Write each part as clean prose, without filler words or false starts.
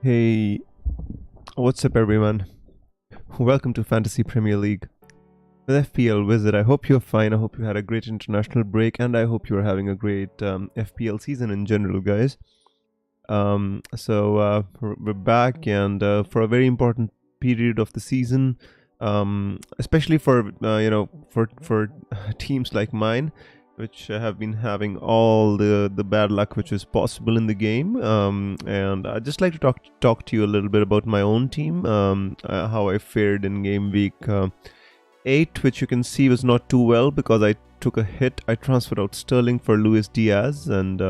Hey, what's up, everyone? Welcome to Fantasy Premier League with FPL Wizard. I hope you're fine. I hope you had a great international break, and I hope you're having a great FPL season in general, guys. We're back, and for a very important period of the season, especially for for teams like mine, which have been having all the bad luck which is possible in the game. And I'd just like to talk to you a little bit about my own team, how I fared in game week 8, which you can see was not too well because I took a hit. I transferred out Sterling for Luis Diaz, and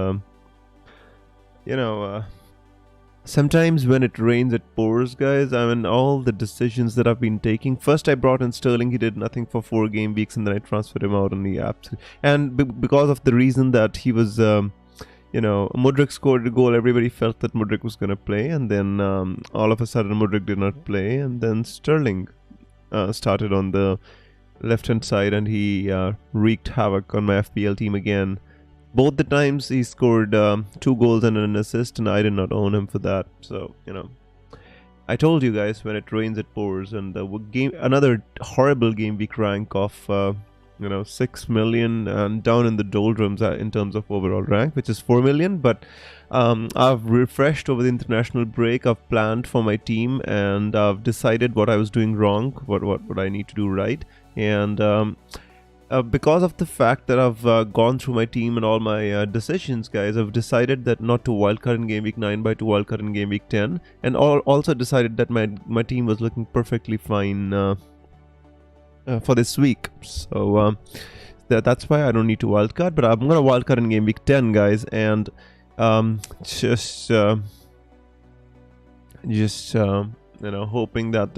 sometimes when it rains, it pours, guys. I mean, all the decisions that I've been taking. First, I brought in Sterling. He did nothing for 4 game weeks, and then I transferred him out on the apps. And because of the reason that he was, Mudryk scored a goal. Everybody felt that Mudryk was going to play. And then all of a sudden, Mudryk did not play. And then Sterling started on the left-hand side, and he wreaked havoc on my FPL team again. Both the times he scored 2 goals and an assist, and I did not own him for that. So, I told you guys, when it rains, it pours. And another horrible game week rank of 6 million, and down in the doldrums in terms of overall rank, which is 4 million. But I've refreshed over the international break. I've planned for my team, and I've decided what I was doing wrong, what I need to do right. And because of the fact that I've gone through my team and all my decisions, guys, I've decided that not to wildcard in game week 9 but to wildcard in game week 10, and also decided that my team was looking perfectly fine for this week. So that's why I don't need to wildcard, but I'm gonna wildcard in game week 10, guys, and hoping that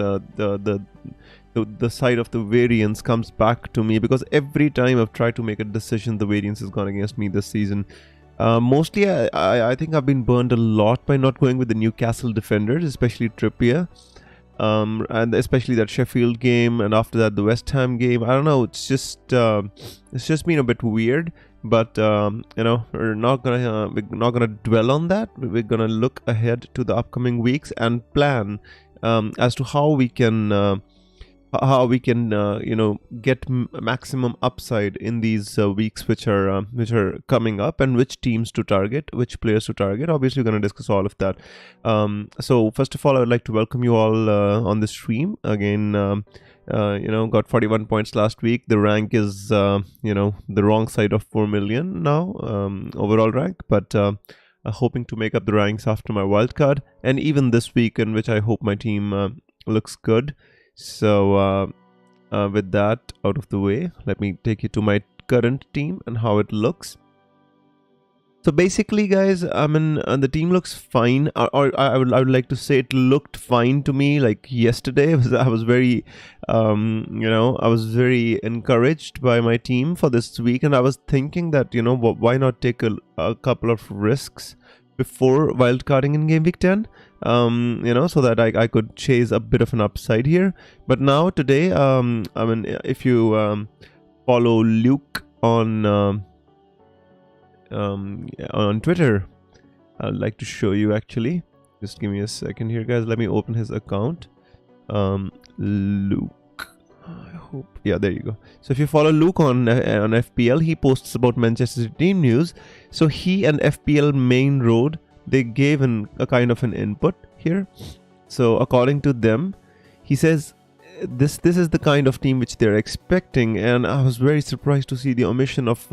the side of the variance comes back to me, because every time I've tried to make a decision, the variance has gone against me this season. Mostly, I think I've been burned a lot by not going with the Newcastle defenders, especially Trippier, and especially that Sheffield game, and after that the West Ham game. I don't know. It's just been a bit weird. But we're not gonna dwell on that. We're gonna look ahead to the upcoming weeks and plan as to how we can get maximum upside in these weeks which are coming up, and which teams to target, which players to target. Obviously, we're going to discuss all of that. So first of all, I would like to welcome you all on the stream again. Got 41 points last week. The rank is the wrong side of 4 million now, overall rank, but hoping to make up the ranks after my wildcard, and even this week, in which I hope my team looks good. So with that out of the way, let me take you to my current team and how it looks. So basically, guys, I mean, the team looks fine, or I would like to say it looked fine to me. Like yesterday, I was very, I was very encouraged by my team for this week, and I was thinking that why not take a couple of risks before wildcarding in game week 10, so that I could chase a bit of an upside here. But now today, I mean, if you follow Luke on Twitter, I'd like to show you actually. Just give me a second here, guys. Let me open his account. Luke. I hope. Yeah, there you go. So if you follow Luke on FPL, he posts about Manchester City team news. So he and FPL Main Road, they gave a kind of an input here. So according to them, he says this is the kind of team which they're expecting, and I was very surprised to see the omission of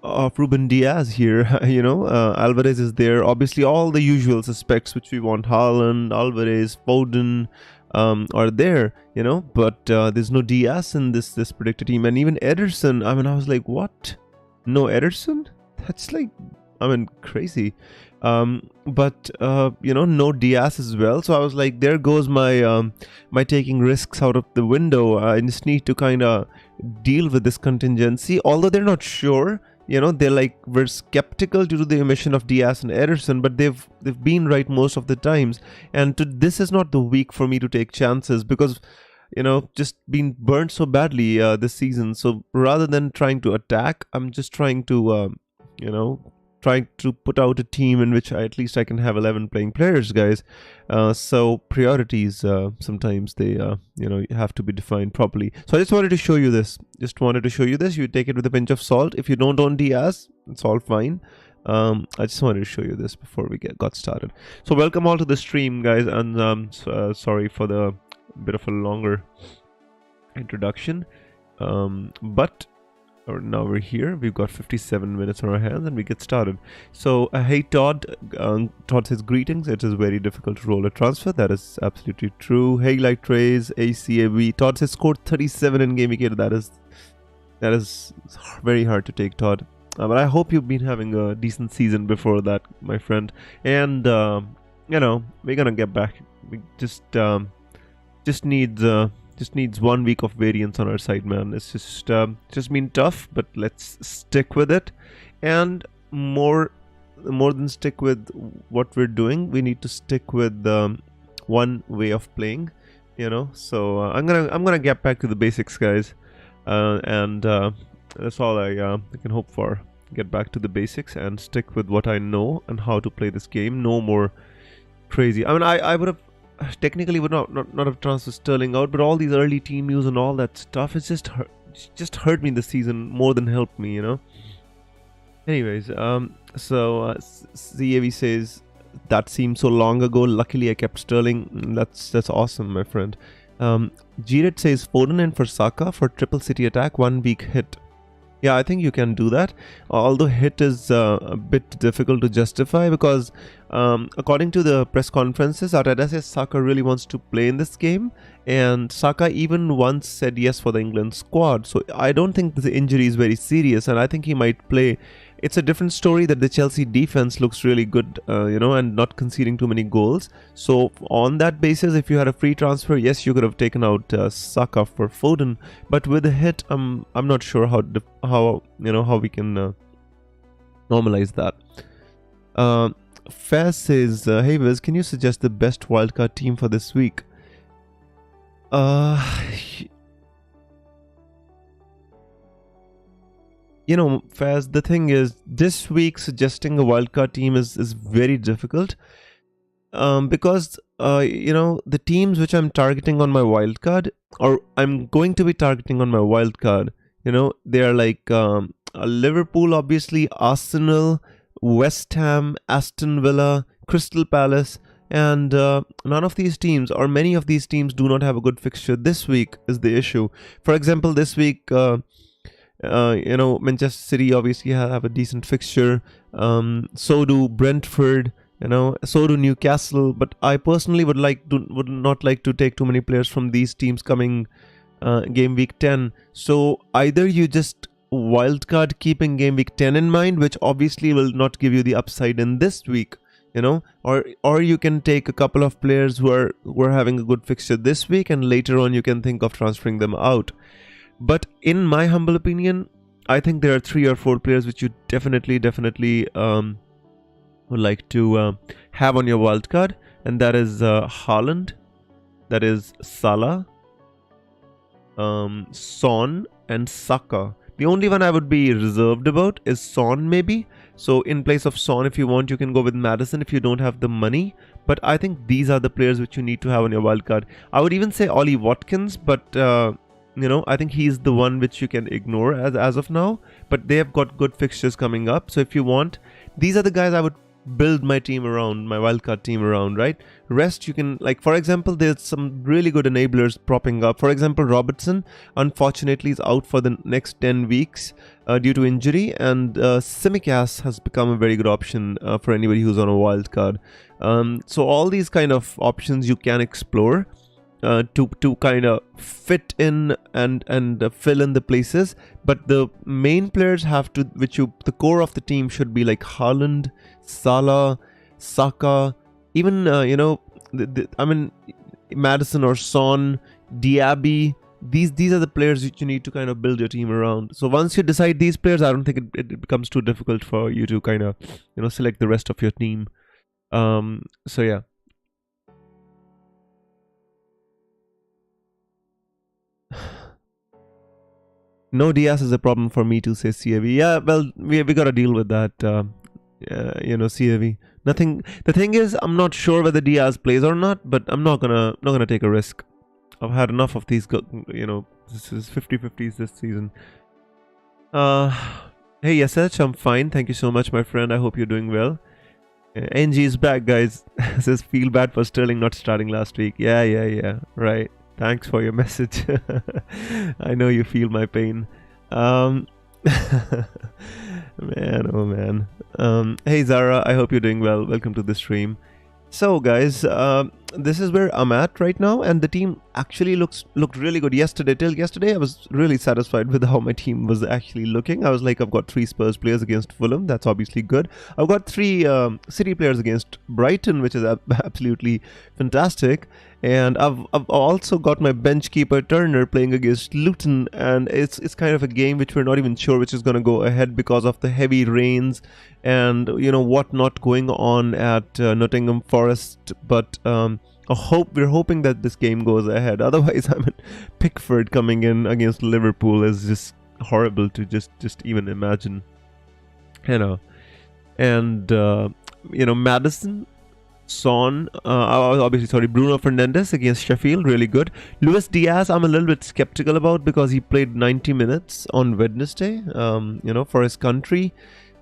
of Ruben Diaz here. Alvarez is there. Obviously, all the usual suspects which we want: Haaland, Alvarez, Foden, are there. But there's no Diaz in this predicted team, and even Ederson. I mean, I was like, what? No Ederson? That's like, I mean, crazy. But no Diaz as well. So I was like, there goes my taking risks out of the window. I just need to kind of deal with this contingency. Although they're not sure, they're like, we're skeptical due to the omission of Diaz and Ederson, but they've been right most of the times. And this is not the week for me to take chances because just been burnt so badly this season. So rather than trying to attack, I'm just trying to trying to put out a team in which at least I can have 11 playing players, guys. So priorities, sometimes they, you have to be defined properly. So I just wanted to show you this. You take it with a pinch of salt. If you don't own Diaz, it's all fine. I just wanted to show you this before we got started. So welcome all to the stream, guys. And sorry for the bit of a longer introduction. But now we're here. We've got 57 minutes on our hands and we get started. So hey Todd. Todd says greetings. It is very difficult to roll a transfer. That is absolutely true. Hey Light Trays, ACAB. Todd says scored 37 in game week 8. That is very hard to take, Todd. But I hope you've been having a decent season before that, my friend. And we're gonna get back. We just needs 1 week of variance on our side, man. It's just been tough, but let's stick with it. And more than stick with what we're doing, we need to stick with one way of playing, So I'm gonna get back to the basics, guys, and that's all I can hope for. Get back to the basics and stick with what I know and how to play this game. No more crazy. I mean, I would have technically would not have transferred Sterling out, but all these early team news and all that stuff, it's just hurt me this season more than helped me, Anyways, so CAV says that seems so long ago. Luckily, I kept Sterling. That's awesome, my friend. Giret says Foden in for Saka for triple city attack, 1 week hit. Yeah, I think you can do that. Although hit is a bit difficult to justify because according to the press conferences, Arteta says Saka really wants to play in this game, and Saka even once said yes for the England squad. So I don't think the injury is very serious, and I think he might play. It's a different story that the Chelsea defense looks really good, and not conceding too many goals. So on that basis, if you had a free transfer, yes, you could have taken out Saka for Foden. But with a hit, I'm not sure how we can normalize that. Faz says, hey Wiz, can you suggest the best wildcard team for this week? Faz, the thing is, this week suggesting a wildcard team is very difficult. Because the teams which I'm targeting on my wildcard, or I'm going to be targeting on my wildcard, they are like Liverpool, obviously, Arsenal, West Ham, Aston Villa, Crystal Palace, and none of these teams, or many of these teams, do not have a good fixture this week is the issue. For example, this week, Manchester City obviously have a decent fixture. So do Brentford. So do Newcastle. But I personally would not like to take too many players from these teams coming game week 10. So either you just wildcard keeping game week 10 in mind, which obviously will not give you the upside in this week, or you can take a couple of players who are having a good fixture this week, and later on you can think of transferring them out. But in my humble opinion, I think there are 3 or 4 players which you definitely would like to have on your wildcard, and that is Haaland, that is Salah, Son, and Saka. The only one I would be reserved about is Son, maybe. So in place of Son, if you want, you can go with Maddison if you don't have the money. But I think these are the players which you need to have on your wildcard. I would even say Ollie Watkins, but I think he's the one which you can ignore as of now. But they have got good fixtures coming up. So if you want, these are the guys I would build my team around, my wildcard team around, right? Rest you can, like for example, there's some really good enablers propping up. For example, Robertson unfortunately is out for the next 10 weeks due to injury, and Simicast has become a very good option for anybody who's on a wildcard. So all these kind of options you can explore to kind of fit in and fill in the places, but the main players have to, the core of the team should be like Haaland, Salah, Saka, even I mean Madison or Son, Diaby. These are the players that you need to kind of build your team around. So once you decide these players, I don't think it becomes too difficult for you to kind of select the rest of your team. So yeah. No Diaz is a problem for me to say CAV. Yeah, well, we gotta deal with that. CAV. Nothing. The thing is, I'm not sure whether Diaz plays or not, but I'm not gonna take a risk. I've had enough of these. This is 50-50s this season. Hey Yasech, I'm fine. Thank you so much, my friend. I hope you're doing well. NG is back, guys. Says feel bad for Sterling not starting last week. Yeah. Right. Thanks for your message. I know you feel my pain. Man, oh man. Hey Zara, I hope you're doing well. Welcome to the stream. So guys, this is where I'm at right now, and the team actually looked really good yesterday. Till yesterday, I was really satisfied with how my team was actually looking. I was like, I've got 3 Spurs players against Fulham. That's obviously good. I've got 3 City players against Brighton, which is absolutely fantastic. And I've also got my bench keeper Turner playing against Luton, and it's kind of a game which we're not even sure which is going to go ahead because of the heavy rains and what not going on at Nottingham Forest. But we're hoping that this game goes ahead. Otherwise, I mean, Pickford coming in against Liverpool is just horrible to just even imagine. And Madison, Son, Bruno Fernandes against Sheffield, really good. Luis Diaz, I'm a little bit skeptical about because he played 90 minutes on Wednesday, for his country.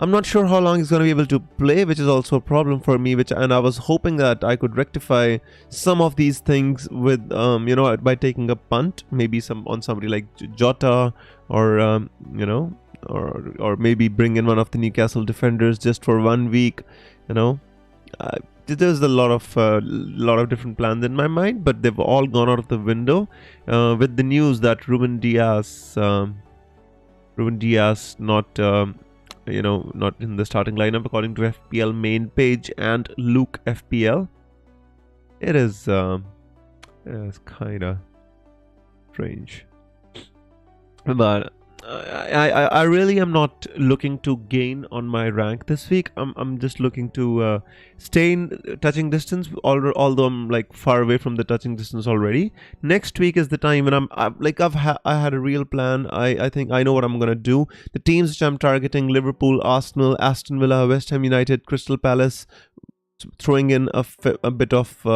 I'm not sure how long he's going to be able to play, which is also a problem for me, and I was hoping that I could rectify some of these things with, by taking a punt, maybe on somebody like Jota or, or maybe bring in one of the Newcastle defenders just for 1 week, There's a lot of different plans in my mind, but they've all gone out of the window with the news that Ruben Diaz not in the starting lineup according to FPL main page and Luke FPL. It is kind of strange, but I really am not looking to gain on my rank this week. I'm just looking to stay in touching distance, although I'm like far away from the touching distance already. Next week is the time when I had a real plan. I think I know what I'm gonna do. The teams which I'm targeting: Liverpool, Arsenal, Aston Villa, West Ham United, Crystal Palace, throwing in a bit of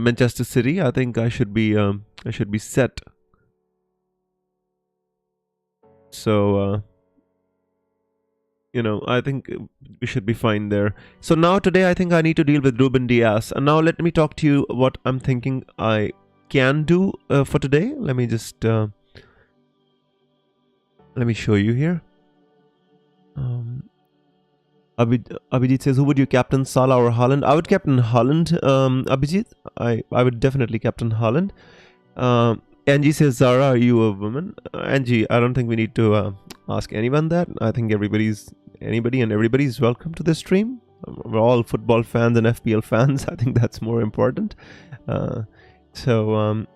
Manchester City. I think I should be set. So, I think we should be fine there. So now today, I think I need to deal with Ruben Diaz. And now let me talk to you what I'm thinking I can do for today. Let me just, let me show you here. Abhijit says, who would you captain, Salah or Haaland? I would captain Haaland, Abhijit. I would definitely captain Haaland. Angie says, Zara, are you a woman? Angie, I don't think we need to ask anyone that. I think anybody and everybody's welcome to this stream. We're all football fans and FPL fans. I think that's more important. So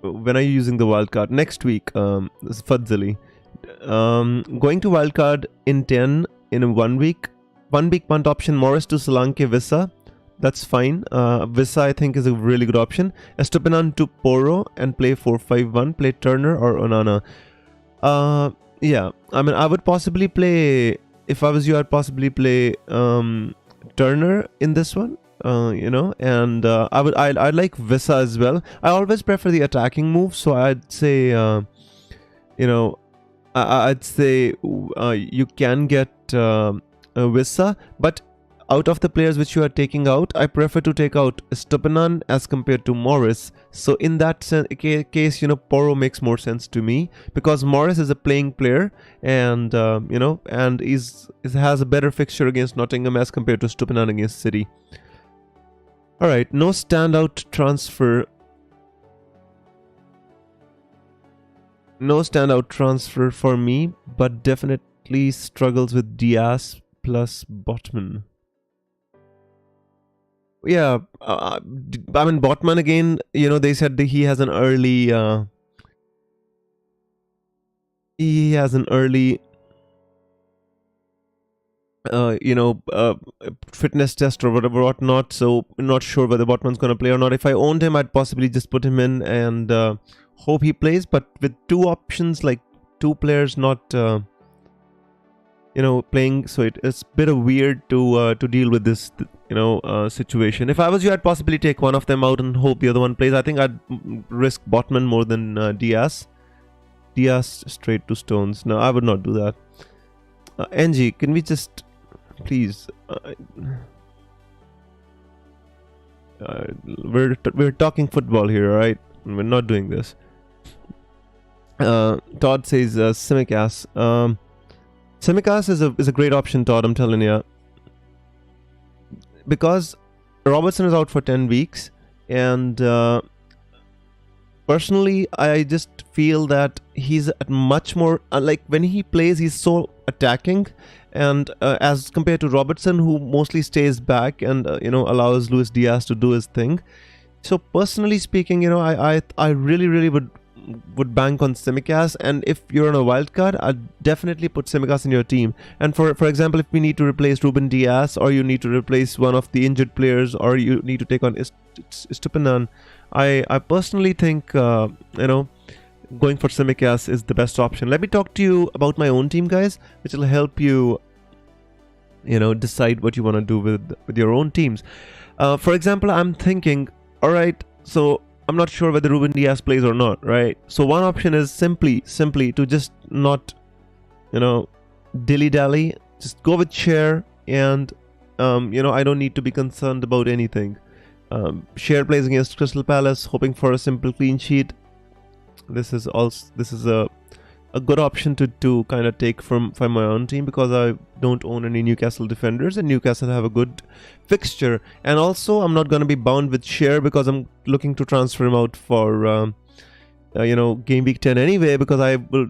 when are you using the wildcard? Next week, Fudzili. Going to wildcard in 10 in a 1 week. 1 week punt option, Morris to Solanke Vissa. That's fine. Vissa, I think, is a really good option. Estupinan to Poro and play 4-5-1. Play Turner or Onana. Yeah, I mean, I would possibly play, if I was you, I'd possibly play Turner in this one. And I'd like Vissa as well. I always prefer the attacking move, so I'd say, I'd say you can get Wissa, but out of the players which you are taking out, I prefer to take out Stupinan as compared to Morris. So in that case, Porro makes more sense to me, because Morris is a playing player, and and has a better fixture against Nottingham as compared to Stupinan against City. All right, no standout transfer. No standout transfer for me, but definitely struggles with Diaz plus Botman. Yeah, I mean, Botman again, they said that he has an early fitness test or whatnot, so not sure whether Botman's going to play or not. If I owned him, I'd possibly just put him in and hope he plays, but with two options, like two players not playing, so it's a bit of weird to deal with this situation. If I was you, I'd possibly take one of them out and hope the other one plays. I think I'd risk Botman more than Diaz straight to Stones. No, I would not do that. NG, can we just please we're talking football here, right? We're not doing this. Todd says Simicast. Simicast is a great option, Todd, I'm telling you, because Robertson is out for 10 weeks, and personally I just feel that he's much more like when he plays, he's so attacking, and as compared to Robertson, who mostly stays back and allows Luis Diaz to do his thing. So personally speaking, I really would bank on Simicast, and if you're on a wild card, I'd definitely put Simicast in your team. And for example, if we need to replace Ruben Diaz, or you need to replace one of the injured players, or you need to take on Stupinan, I personally think going for Simicast is the best option. Let me talk to you about my own team, guys, which will help you decide what you want to do with your own teams. For example, I'm thinking, all right, so I'm not sure whether Ruben Diaz plays or not, right? So one option is simply to just not, dilly-dally, just go with Cher, and, I don't need to be concerned about anything. Cher plays against Crystal Palace, hoping for a simple clean sheet. This is a good option to kind of take from my own team, because I don't own any Newcastle defenders, and Newcastle have a good fixture. And also, I'm not going to be bound with Cher, because I'm looking to transfer him out for game week 10 anyway, because I will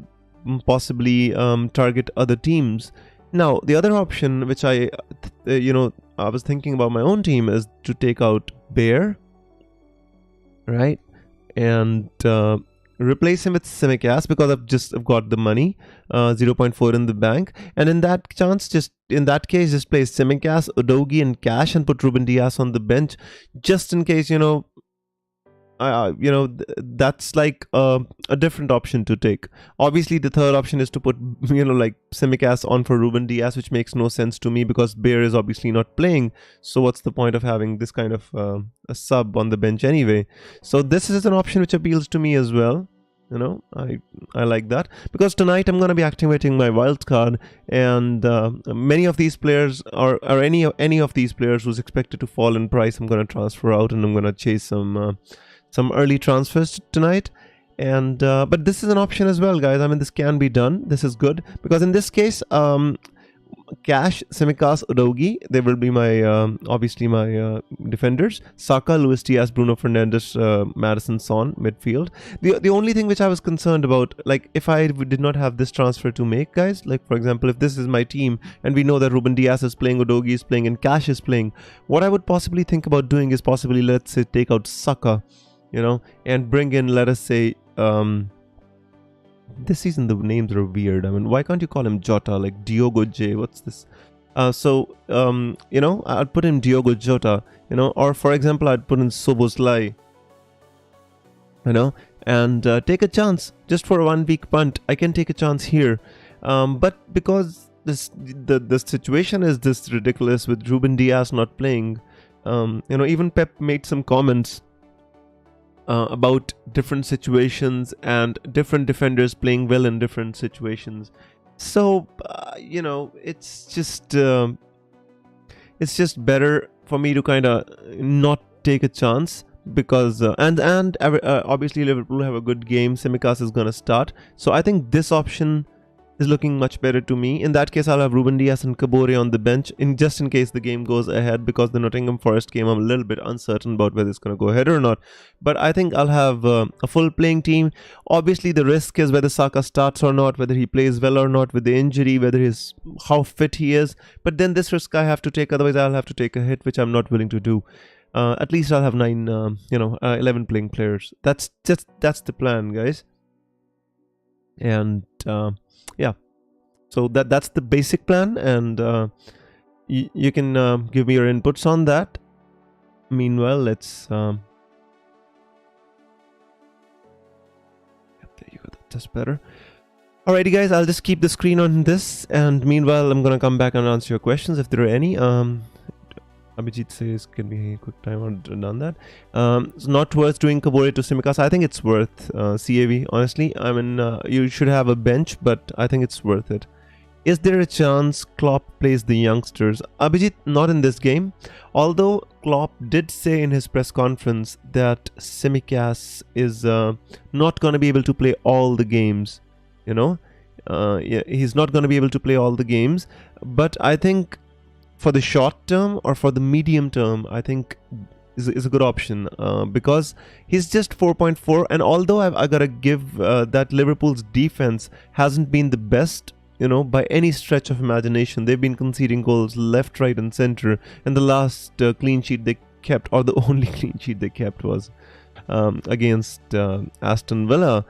possibly target other teams. Now, the other option, which I was thinking about my own team, is to take out Bear, right, and replace him with Simicast, because I've got the money, 0.4 in the bank, and in that case, just play Simicast, Udogie, and Cash, and put Ruben Diaz on the bench, just in case. That's like a different option to take. Obviously, the third option is to put like Simicast on for Ruben Diaz, which makes no sense to me, because Bear is obviously not playing. So what's the point of having this kind of a sub on the bench anyway? So this is an option which appeals to me as well. I like that, because tonight I'm going to be activating my wild card, and many of these players, or any of these players who's expected to fall in price, I'm going to transfer out, and I'm going to chase some early transfers tonight. And but this is an option as well, guys. I mean, this can be done. This is good, because in this case, Cash, Simicast, Udogie, they will be my obviously my defenders. Saka, Luis Diaz, Bruno Fernandes, Madison, Son, midfield. The only thing which I was concerned about, like if I did not have this transfer to make, guys, like for example, if this is my team and we know that Ruben Diaz is playing, Udogie is playing, and Cash is playing, what I would possibly think about doing is possibly, let's say, take out Saka, and bring in, let us say, this season the names are weird. I mean, why can't you call him Jota, like Diogo J? What's this? I'd put in Diogo Jota, or for example, I'd put in Soboslai, and take a chance just for a 1 week punt. I can take a chance here, but because the situation is this ridiculous with Ruben Diaz not playing, even Pep made some comments about different situations and different defenders playing well in different situations. So it's just better for me to kind of not take a chance, because obviously Liverpool have a good game. Tsimikas is gonna start, so I think this option is looking much better to me. In that case, I'll have Ruben Dias and Kabore on the bench just in case the game goes ahead, because the Nottingham Forest game, I'm a little bit uncertain about whether it's going to go ahead or not. But I think I'll have a full playing team. Obviously, the risk is whether Saka starts or not, whether he plays well or not with the injury, how fit he is. But then this risk I have to take, otherwise I'll have to take a hit, which I'm not willing to do. At least I'll have 11 playing players. That's the plan, guys. And yeah, so that's the basic plan, and you can give me your inputs on that. Meanwhile, let's there you go, that's better. Alrighty guys, I'll just keep the screen on this, and meanwhile I'm gonna come back and answer your questions if there are any. Abhijit says, can be a quick time on done that. It's not worth doing Kabore to Tsimikas. I think it's worth CAV, honestly. I mean, you should have a bench, but I think it's worth it. Is there a chance Klopp plays the youngsters? Abhijit, not in this game. Although Klopp did say in his press conference that Tsimikas is not going to be able to play all the games. Yeah, he's not going to be able to play all the games. But I think for the short term or for the medium term, I think is a good option, because he's just 4.4, and although I gotta give that Liverpool's defense hasn't been the best, by any stretch of imagination. They've been conceding goals left, right and center, and the last clean sheet they kept, or the only clean sheet they kept, was against Aston Villa,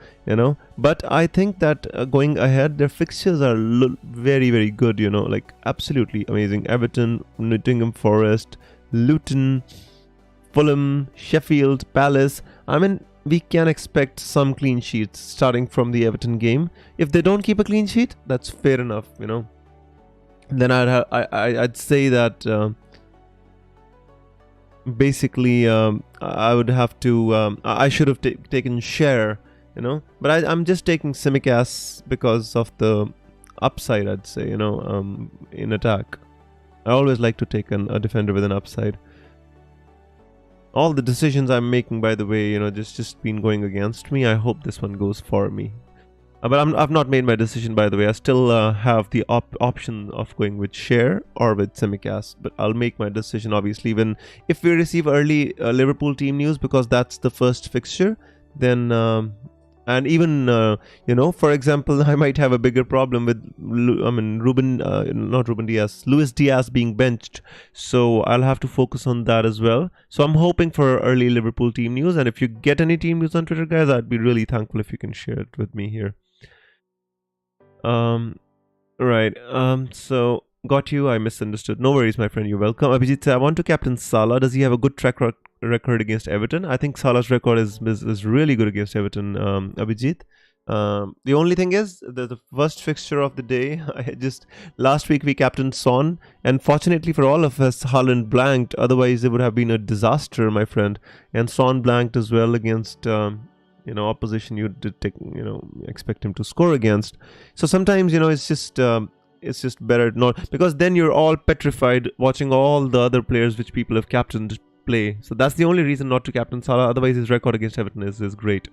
but I think that going ahead, their fixtures are very, very good, like absolutely amazing. Everton, Nottingham Forest, Luton, Fulham, Sheffield, Palace. I mean, we can expect some clean sheets starting from the Everton game. If they don't keep a clean sheet, that's fair enough, then I'd say that basically I would have to I should have taken Share, but I'm just taking Tsimikas because of the upside, I'd say, in attack. I always like to take a defender with an upside. All the decisions I'm making, by the way, just been going against me. I hope this one goes for me. But I've not made my decision, by the way. I still have the option of going with Share or with Tsimikas, but I'll make my decision obviously if we receive early Liverpool team news, because that's the first fixture. Then and even for example, I might have a bigger problem with Luis Diaz being benched, so I'll have to focus on that as well. So I'm hoping for early Liverpool team news, and if you get any team news on Twitter, guys, I'd be really thankful if you can share it with me here. Right. So got you. I misunderstood. No worries, my friend. You're welcome. Abhijit, I want to captain Salah. Does he have a good track record against Everton? I think Salah's record is really good against Everton. Abhijit. The only thing is the first fixture of the day. Last week we captained Son, and fortunately for all of us, Haaland blanked. Otherwise, it would have been a disaster, my friend. And Son blanked as well against opposition you did expect him to score against. So sometimes it's just better not, because then you're all petrified watching all the other players which people have captained play. So that's the only reason not to captain Salah. Otherwise, his record against Everton is great.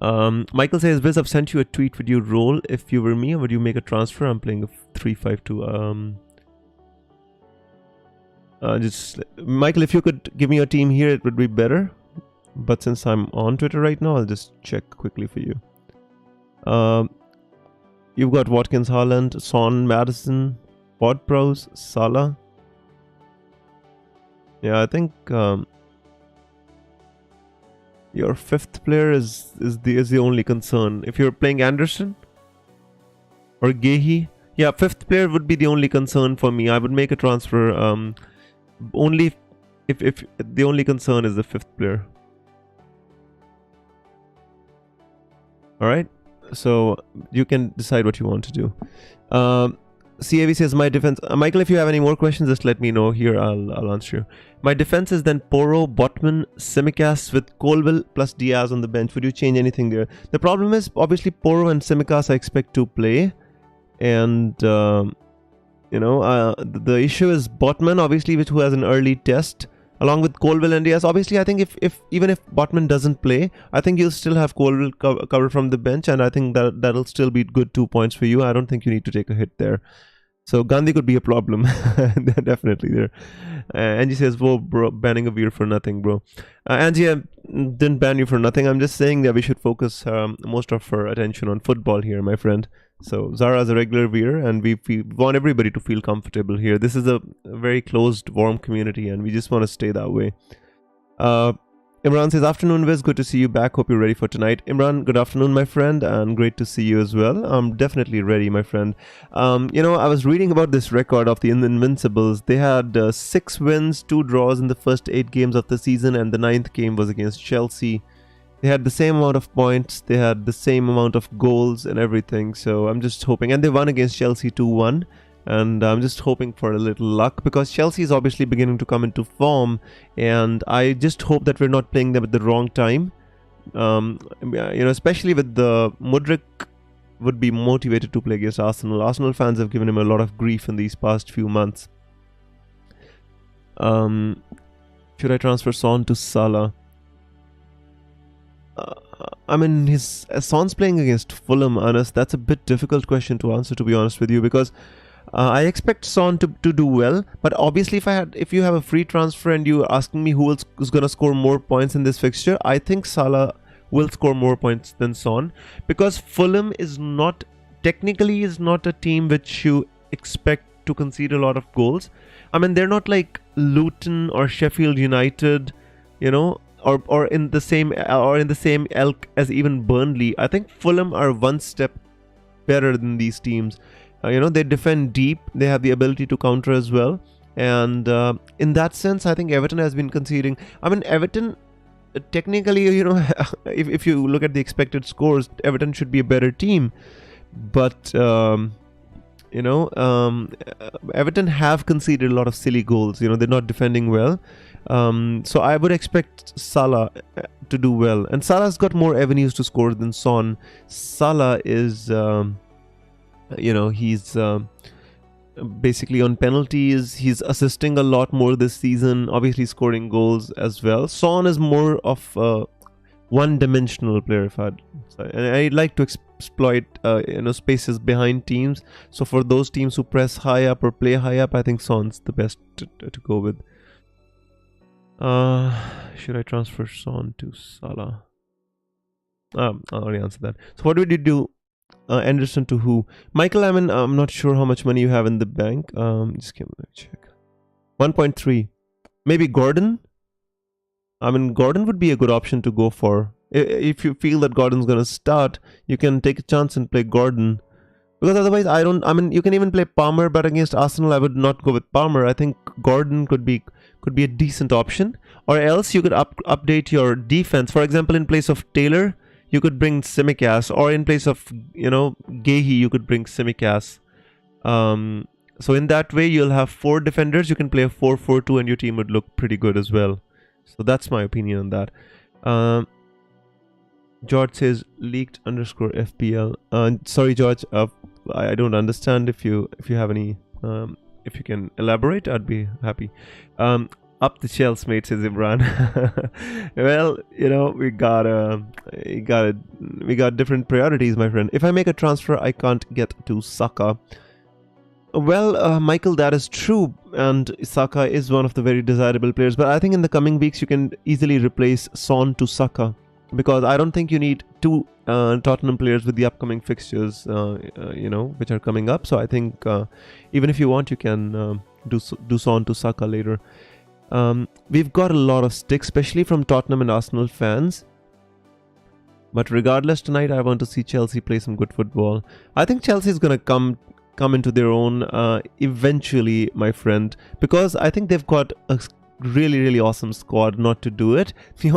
Michael says, Viz, I've sent you a tweet. Would you roll if you were me, or would you make a transfer? I'm playing a 3-5-2. Michael, if you could give me your team here, it would be better. But since I'm on Twitter right now, I'll just check quickly for you. You've got Watkins, Haaland, Son, Madison, Ward-Prowse, Salah. Yeah, I think your fifth player is the only concern. If you're playing Anderson or Gehi, yeah, fifth player would be the only concern for me. I would make a transfer only if the only concern is the fifth player. Alright, so you can decide what you want to do. CAV says my defense. Michael, if you have any more questions, just let me know here. I'll answer you. My defense is then Poro, Botman, Simicast with Colville plus Diaz on the bench. Would you change anything there? The problem is obviously Poro and Simicast I expect to play, and the issue is Botman obviously, who has an early test. Along with Colville and Diaz, obviously, I think if even if Botman doesn't play, I think you'll still have Colville cover from the bench, and I think that'll still be good 2 points for you. I don't think you need to take a hit there. So Gandhi could be a problem, definitely there. Angie says, "Whoa, bro, banning a Veer for nothing, bro." Angie, I didn't ban you for nothing. I'm just saying that we should focus most of our attention on football here, my friend. So Zara's a regular Veer, and we want everybody to feel comfortable here. This is a very closed, warm community, and we just want to stay that way. Imran says, "Afternoon, Viz. Good to see you back. Hope you're ready for tonight." Imran, good afternoon, my friend, and great to see you as well. I'm definitely ready, my friend. I was reading about this record of the Invincibles. They had 6 wins, 2 draws in the first 8 games of the season, and the 9th game was against Chelsea. They had the same amount of points, they had the same amount of goals and everything, so I'm just hoping. And they won against Chelsea 2-1, and I'm just hoping for a little luck, because Chelsea is obviously beginning to come into form, and I just hope that we're not playing them at the wrong time. Especially with the Mudryk would be motivated to play against Arsenal. Arsenal fans have given him a lot of grief in these past few months. Should I transfer Son to Salah? Son's playing against Fulham, Anas. That's a bit difficult question to answer, to be honest with you, because I expect Son to do well. But obviously, if you have a free transfer and you're asking me who's going to score more points in this fixture, I think Salah will score more points than Son, because Fulham is not a team which you expect to concede a lot of goals. They're not like Luton or Sheffield United, or in the same ilk as even Burnley. I think Fulham are one step better than these teams. They defend deep, they have the ability to counter as well, and in that sense I think Everton has been conceding. Everton technically, if you look at the expected scores, Everton should be a better team, but Everton have conceded a lot of silly goals. They're not defending well. So I would expect Salah to do well. And Salah's got more avenues to score than Son. Salah is, he's basically on penalties. He's assisting a lot more this season, obviously scoring goals as well. Son is more of a one-dimensional player, and I'd like to exploit spaces behind teams. So for those teams who press high up or play high up, I think Son's the best to go with. Should I transfer Son to Salah? I already answered that. So what would you do? Anderson to who? Michael, I'm not sure how much money you have in the bank. Just give me a check. 1.3. Maybe Gordon? Gordon would be a good option to go for. If you feel that Gordon's going to start, you can take a chance and play Gordon. Because otherwise, you can even play Palmer, but against Arsenal, I would not go with Palmer. I think Gordon could be a decent option. Or else you could update your defense. For example, in place of Taylor, you could bring Simicast. Or in place of, Gehi, you could bring Simicast. So in that way, you'll have 4 defenders. You can play a 4-4-2 and your team would look pretty good as well. So that's my opinion on that. George says leaked _FPL. Sorry, George. I don't understand. If you have any, if you can elaborate, I'd be happy. Up the shelves, mate, says Imran. Well, we got different priorities, my friend. If I make a transfer, I can't get to Saka. Well, Michael, that is true, and Saka is one of the very desirable players. But I think in the coming weeks, you can easily replace Son to Saka, because I don't think you need 2 Tottenham players with the upcoming fixtures, which are coming up. So I think even if you want, you can do Son to Saka later. We've got a lot of sticks, especially from Tottenham and Arsenal fans. But regardless, tonight I want to see Chelsea play some good football. I think Chelsea is going to come into their own eventually, my friend, because I think they've got a really, really awesome squad not to do it.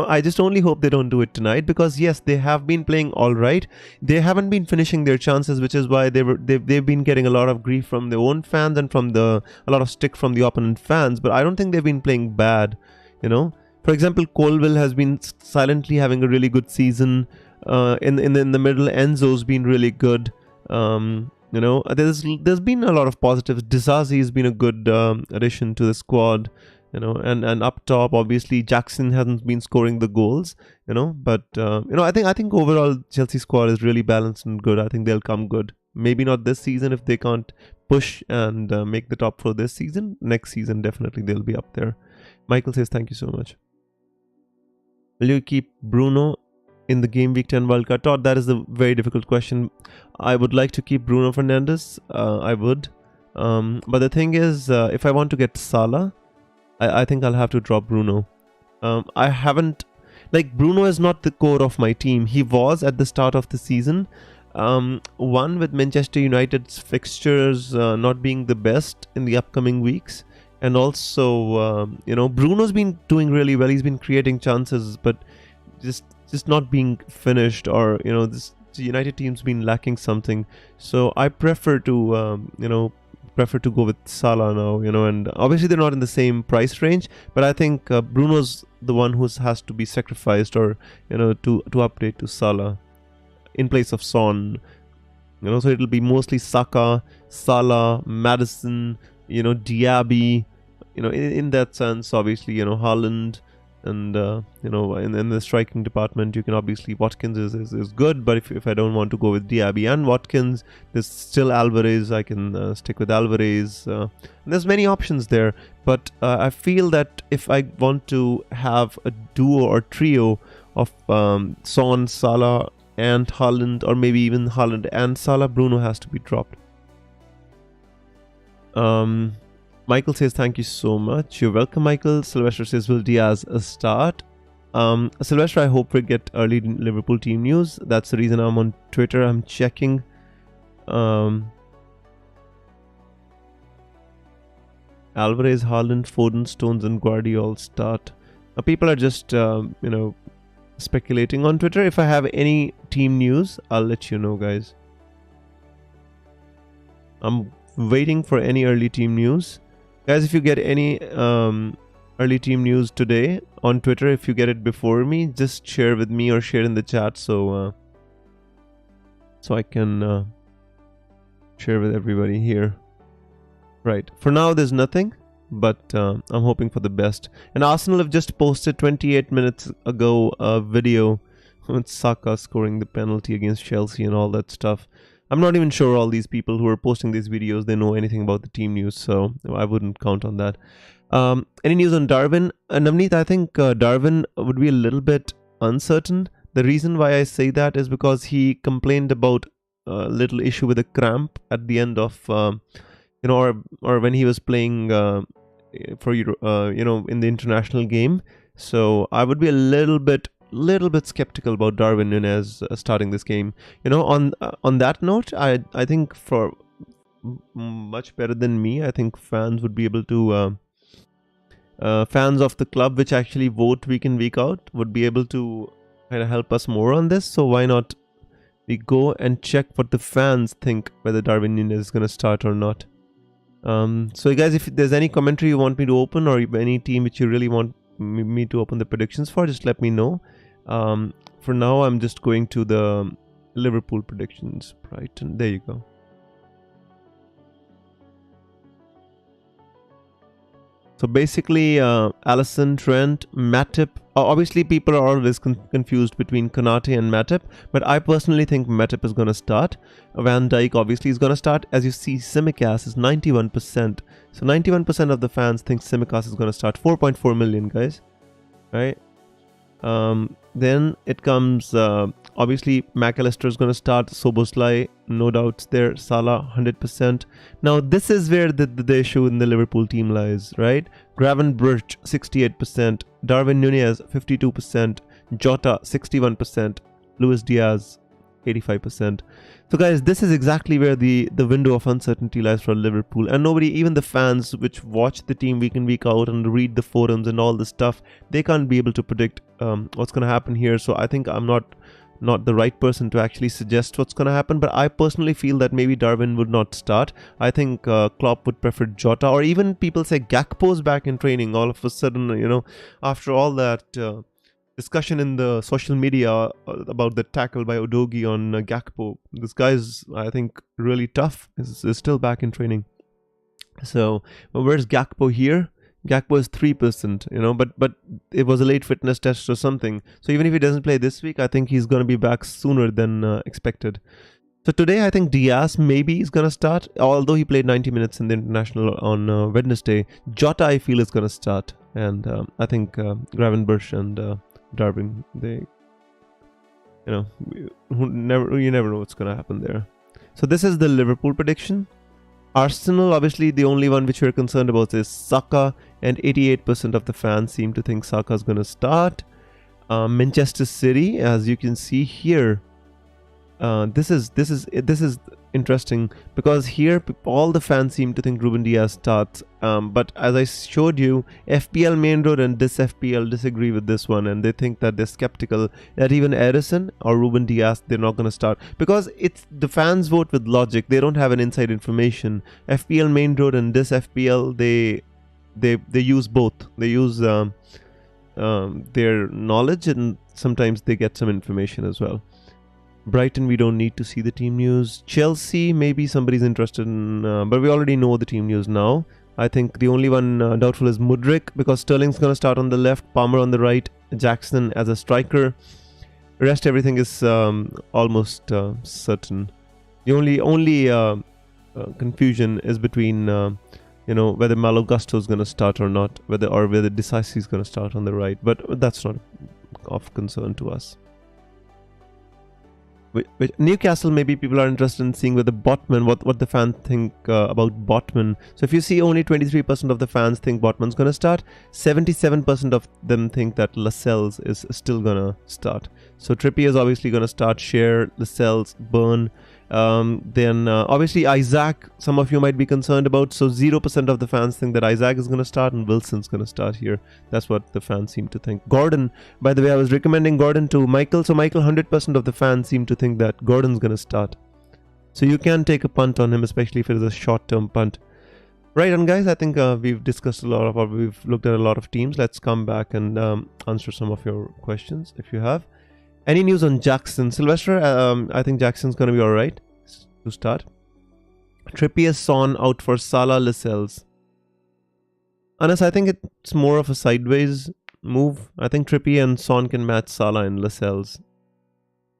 I just only hope they don't do it tonight, because yes, they have been playing all right. They haven't been finishing their chances, which is why they've been getting a lot of grief from their own fans and from a lot of stick from the opponent fans. But I don't think they've been playing bad. For example, Colville has been silently having a really good season. In the middle, Enzo's been really good. There's been a lot of positives. Dizazi has been a good addition to the squad. And up top, obviously Jackson hasn't been scoring the goals. But I think overall Chelsea squad is really balanced and good. I think they'll come good. Maybe not this season if they can't push and make the top 4 this season. Next season, definitely they'll be up there. Michael says, thank you so much. Will you keep Bruno in the game week 10 wildcard? Todd, that is a very difficult question. I would like to keep Bruno Fernandes. I would. But the thing is, if I want to get Salah, I think I'll have to drop Bruno. I haven't... Bruno is not the core of my team. He was at the start of the season. One, with Manchester United's fixtures not being the best in the upcoming weeks. And also, Bruno's been doing really well. He's been creating chances, but just not being finished, or this United team's been lacking something. So I prefer to go with Salah now. And obviously they're not in the same price range, but I think Bruno's the one who has to be sacrificed, or to update to Salah in place of Son. So it'll be mostly Saka, Salah, Maddison, Diaby. In that sense, obviously, Haaland. And in the striking department, you can obviously, Watkins is good, but if I don't want to go with Diaby and Watkins, there's still Alvarez. I can stick with Alvarez. There's many options there, but I feel that if I want to have a duo or trio of Son, Salah and Haaland, or maybe even Haaland and Salah, Bruno has to be dropped. Michael says, thank you so much. You're welcome, Michael. Sylvester says, will Diaz start? Sylvester, I hope we get early Liverpool team news. That's the reason I'm on Twitter. I'm checking. Alvarez, Haaland, Foden, Stones and Guardiola start. People are just, speculating on Twitter. If I have any team news, I'll let you know, guys. I'm waiting for any early team news. Guys, if you get any early team news today on Twitter, if you get it before me, just share with me or share in the chat so I can share with everybody here. Right. For now, there's nothing, but I'm hoping for the best. And Arsenal have just posted 28 minutes ago a video with Saka scoring the penalty against Chelsea and all that stuff. I'm not even sure all these people who are posting these videos, they know anything about the team news, so I wouldn't count on that. Any news on Darwin? Navneet, I think Darwin would be a little bit uncertain. The reason why I say that is because he complained about a little issue with a cramp at the end of, or when he was playing for in the international game. So I would be a little bit skeptical about Darwin Núñez starting this game. On that note, I think for much better than me, I think fans would be able to fans of the club which actually vote week in week out would be able to kind of help us more on this. So why not we go and check what the fans think whether Darwin Núñez is going to start or not. So guys, if there's any commentary you want me to open, or any team which you really want me to open the predictions for, just let me know. For now, I'm just going to the Liverpool predictions. Brighton, there you go. So basically, Alisson, Trent, Matip. Obviously, people are always confused between Konate and Matip, but I personally think Matip is going to start. Van Dijk obviously is going to start. As you see, Tsimikas is 91%. So 91% of the fans think Tsimikas is going to start. 4.4 million, guys. Right? Then it comes, obviously, McAllister is going to start. Szoboszlai, no doubts there. Salah, 100%. Now, this is where the issue in the Liverpool team lies, right? Gravenberch, 68%. Darwin Núñez, 52%. Jota, 61%. Luis Diaz, 85%. So guys, this is exactly where the window of uncertainty lies for Liverpool, and nobody, even the fans which watch the team week in week out and read the forums and all this stuff, they can't be able to predict what's going to happen here. So I think I'm not the right person to actually suggest what's going to happen, but I personally feel that maybe Darwin would not start. I think Klopp would prefer Jota, or even people say Gakpo's back in training all of a sudden, after all that discussion in the social media about the tackle by Udogie on Gakpo. This guy's, I think, really tough, is still back in training. So where's Gakpo here? Gakpo is 3%, but it was a late fitness test or something. So even if he doesn't play this week, I think he's going to be back sooner than expected. So today, I think Diaz maybe is going to start, although he played 90 minutes in the international on Wednesday. Jota, I feel, is going to start. And I think Gravenberch and Darwin, they, you never know what's going to happen there. So this is the Liverpool prediction. Arsenal, obviously, the only one which we're concerned about is Saka, and 88% of the fans seem to think Saka is going to start. Manchester City, as you can see here, this is interesting, because here all the fans seem to think Ruben Diaz starts, but as I showed you, FPL Main Road and this FPL disagree with this one, and they think that they're skeptical that even Ederson or Ruben Diaz, they're not going to start, because it's the fans vote with logic. They don't have an inside information. FPL Main Road and this FPL, they use both. They use their knowledge, and sometimes they get some information as well. Brighton, we don't need to see the team news. Chelsea, maybe somebody's interested in, but we already know the team news now. I think the only one doubtful is Mudryk, because Sterling's going to start on the left, Palmer on the right, Jackson as a striker. The rest, everything is almost certain. The only confusion is between whether Malo Gusto is going to start or not, whether Disasi is going to start on the right, but that's not of concern to us. Newcastle, maybe people are interested in seeing whether Botman, what the fans think about Botman. So if you see, only 23% of the fans think Botman's going to start. 77% of them think that Lascelles is still going to start. So Trippier is obviously going to start, Cher, Lascelles, Burn. Then obviously Isaac, some of you might be concerned about. So 0% of the fans think that Isaac is going to start and Wilson's going to start here. That's what the fans seem to think. Gordon, by the way, I was recommending Gordon to Michael. So Michael, 100% of the fans seem to think that Gordon's going to start. So you can take a punt on him, especially if it is a short-term punt. Right on, guys, I think we've discussed we've looked at a lot of teams. Let's come back and answer some of your questions if you have. Any news on Jackson? Sylvester, I think Jackson's going to be alright to start. Trippier, Son out for Salah, Lascelles. Anas, I think it's more of a sideways move. I think Trippier and Son can match Salah and Lascelles.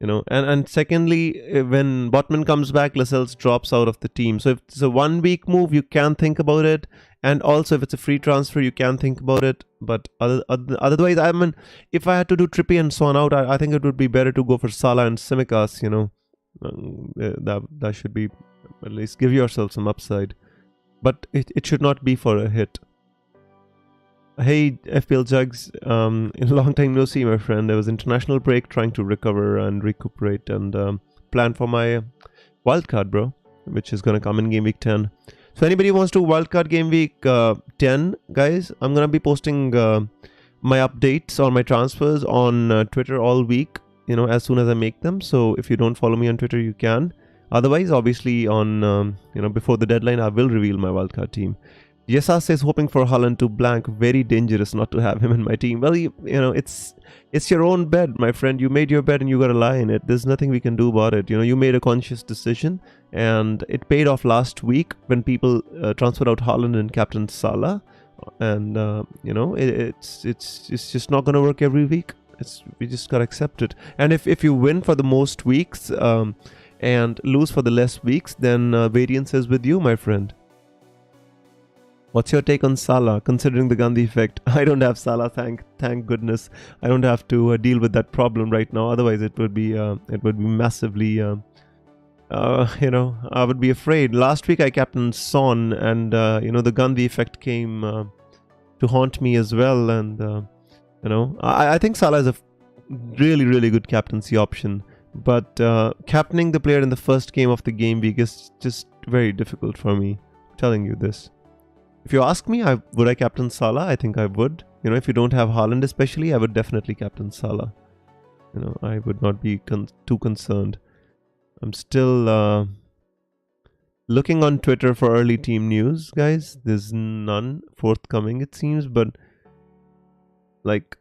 And secondly, when Botman comes back, Lascelles drops out of the team. So if it's a 1 week move, you can think about it. And also, if it's a free transfer, you can think about it. But otherwise, I mean, if I had to do Trippier and Son out, I think it would be better to go for Salah and Tsimikas, that should be, at least give yourself some upside. But it should not be for a hit. Hey, FPL Jugs, in a long time no see, my friend. There was international break, trying to recover and recuperate and plan for my wildcard, bro, which is going to come in game week 10. So anybody wants to wildcard game week 10, guys, I'm going to be posting my updates or my transfers on Twitter all week, as soon as I make them. So if you don't follow me on Twitter, you can. Otherwise, obviously on, before the deadline, I will reveal my wildcard team. Yesa says, hoping for Haaland to blank. Very dangerous not to have him in my team. Well, it's your own bed, my friend. You made your bed and you got to lie in it. There's nothing we can do about it. You made a conscious decision, and it paid off last week when people transferred out Haaland and captain Salah. And it's just not going to work every week. We just got to accept it. And if you win for the most weeks and lose for the less weeks, then variance is with you, my friend. What's your take on Salah, considering the Gandhi effect? I don't have Salah, thank goodness. I don't have to deal with that problem right now. Otherwise, it would be massively, I would be afraid. Last week, I captained Son, and the Gandhi effect came to haunt me as well. And I think Salah is a really, really good captaincy option. But captaining the player in the first game of the game week is just very difficult for me. I'm telling you this. If you ask me, would I captain Salah? I think I would. You know, if you don't have Haaland especially, I would definitely captain Salah. You know, I would not be too concerned. I'm still looking on Twitter for early team news, guys. There's none forthcoming, it seems, but like,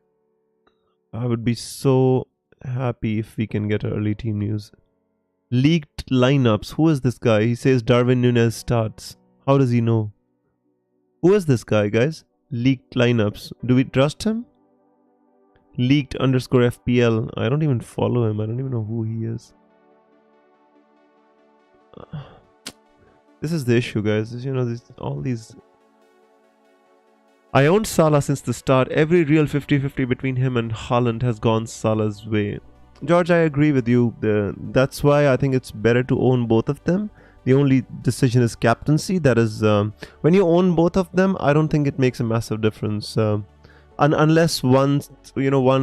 I would be so happy if we can get early team news. Leaked lineups. Who is this guy? He says Darwin Núñez starts. How does he know? Who is this guy, guys? Leaked lineups. Do we trust him? Leaked underscore FPL. I don't even follow him. I don't even know who he is. This is the issue, guys. You know, all these. I owned Salah since the start. Every real 50-50 between him and Haaland has gone Salah's way. George, I agree with you. That's why I think it's better to own both of them. The only decision is captaincy. That is, when you own both of them, I don't think it makes a massive difference. Unless one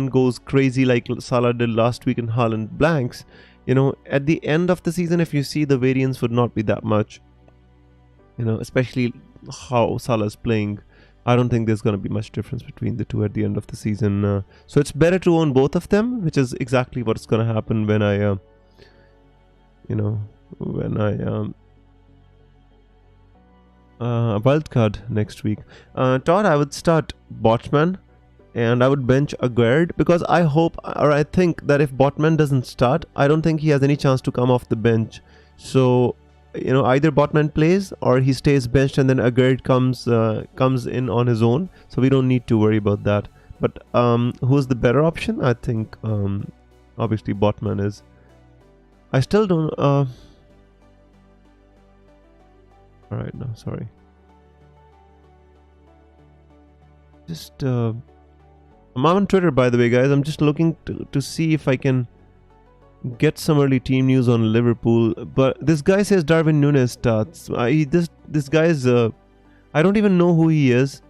goes crazy like Salah did last week and Haaland blanks. You know, at the end of the season, if you see, the variance would not be that much. You know, especially how Salah is playing. I don't think there's going to be much difference between the two at the end of the season. So it's better to own both of them, which is exactly what's going to happen when I, wildcard next week. Todd, I would start Botman and I would bench Aguerd because I hope, or I think that if Botman doesn't start, I don't think he has any chance to come off the bench. So, you know, either Botman plays or he stays benched and then Aguerd comes in on his own. So we don't need to worry about that. But who's the better option? I think obviously Botman is. I still don't. Alright, no, sorry. Just I'm on Twitter, by the way, guys. I'm just looking to see if I can get some early team news on Liverpool. But this guy says Darwin Núñez starts. This guy is I don't even know who he is.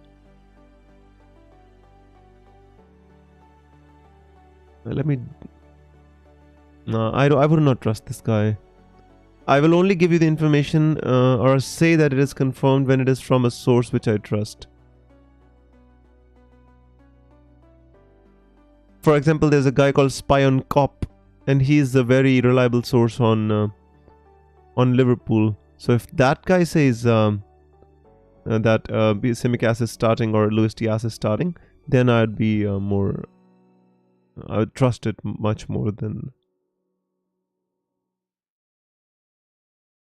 Let me. No, I would not trust this guy. I will only give you the information or say that it is confirmed when it is from a source which I trust. For example, there's a guy called Spy on Cop, and he's a very reliable source on Liverpool. So if that guy says that Tsimikas is starting or Luis Diaz is starting, then I'd be I would trust it much more than.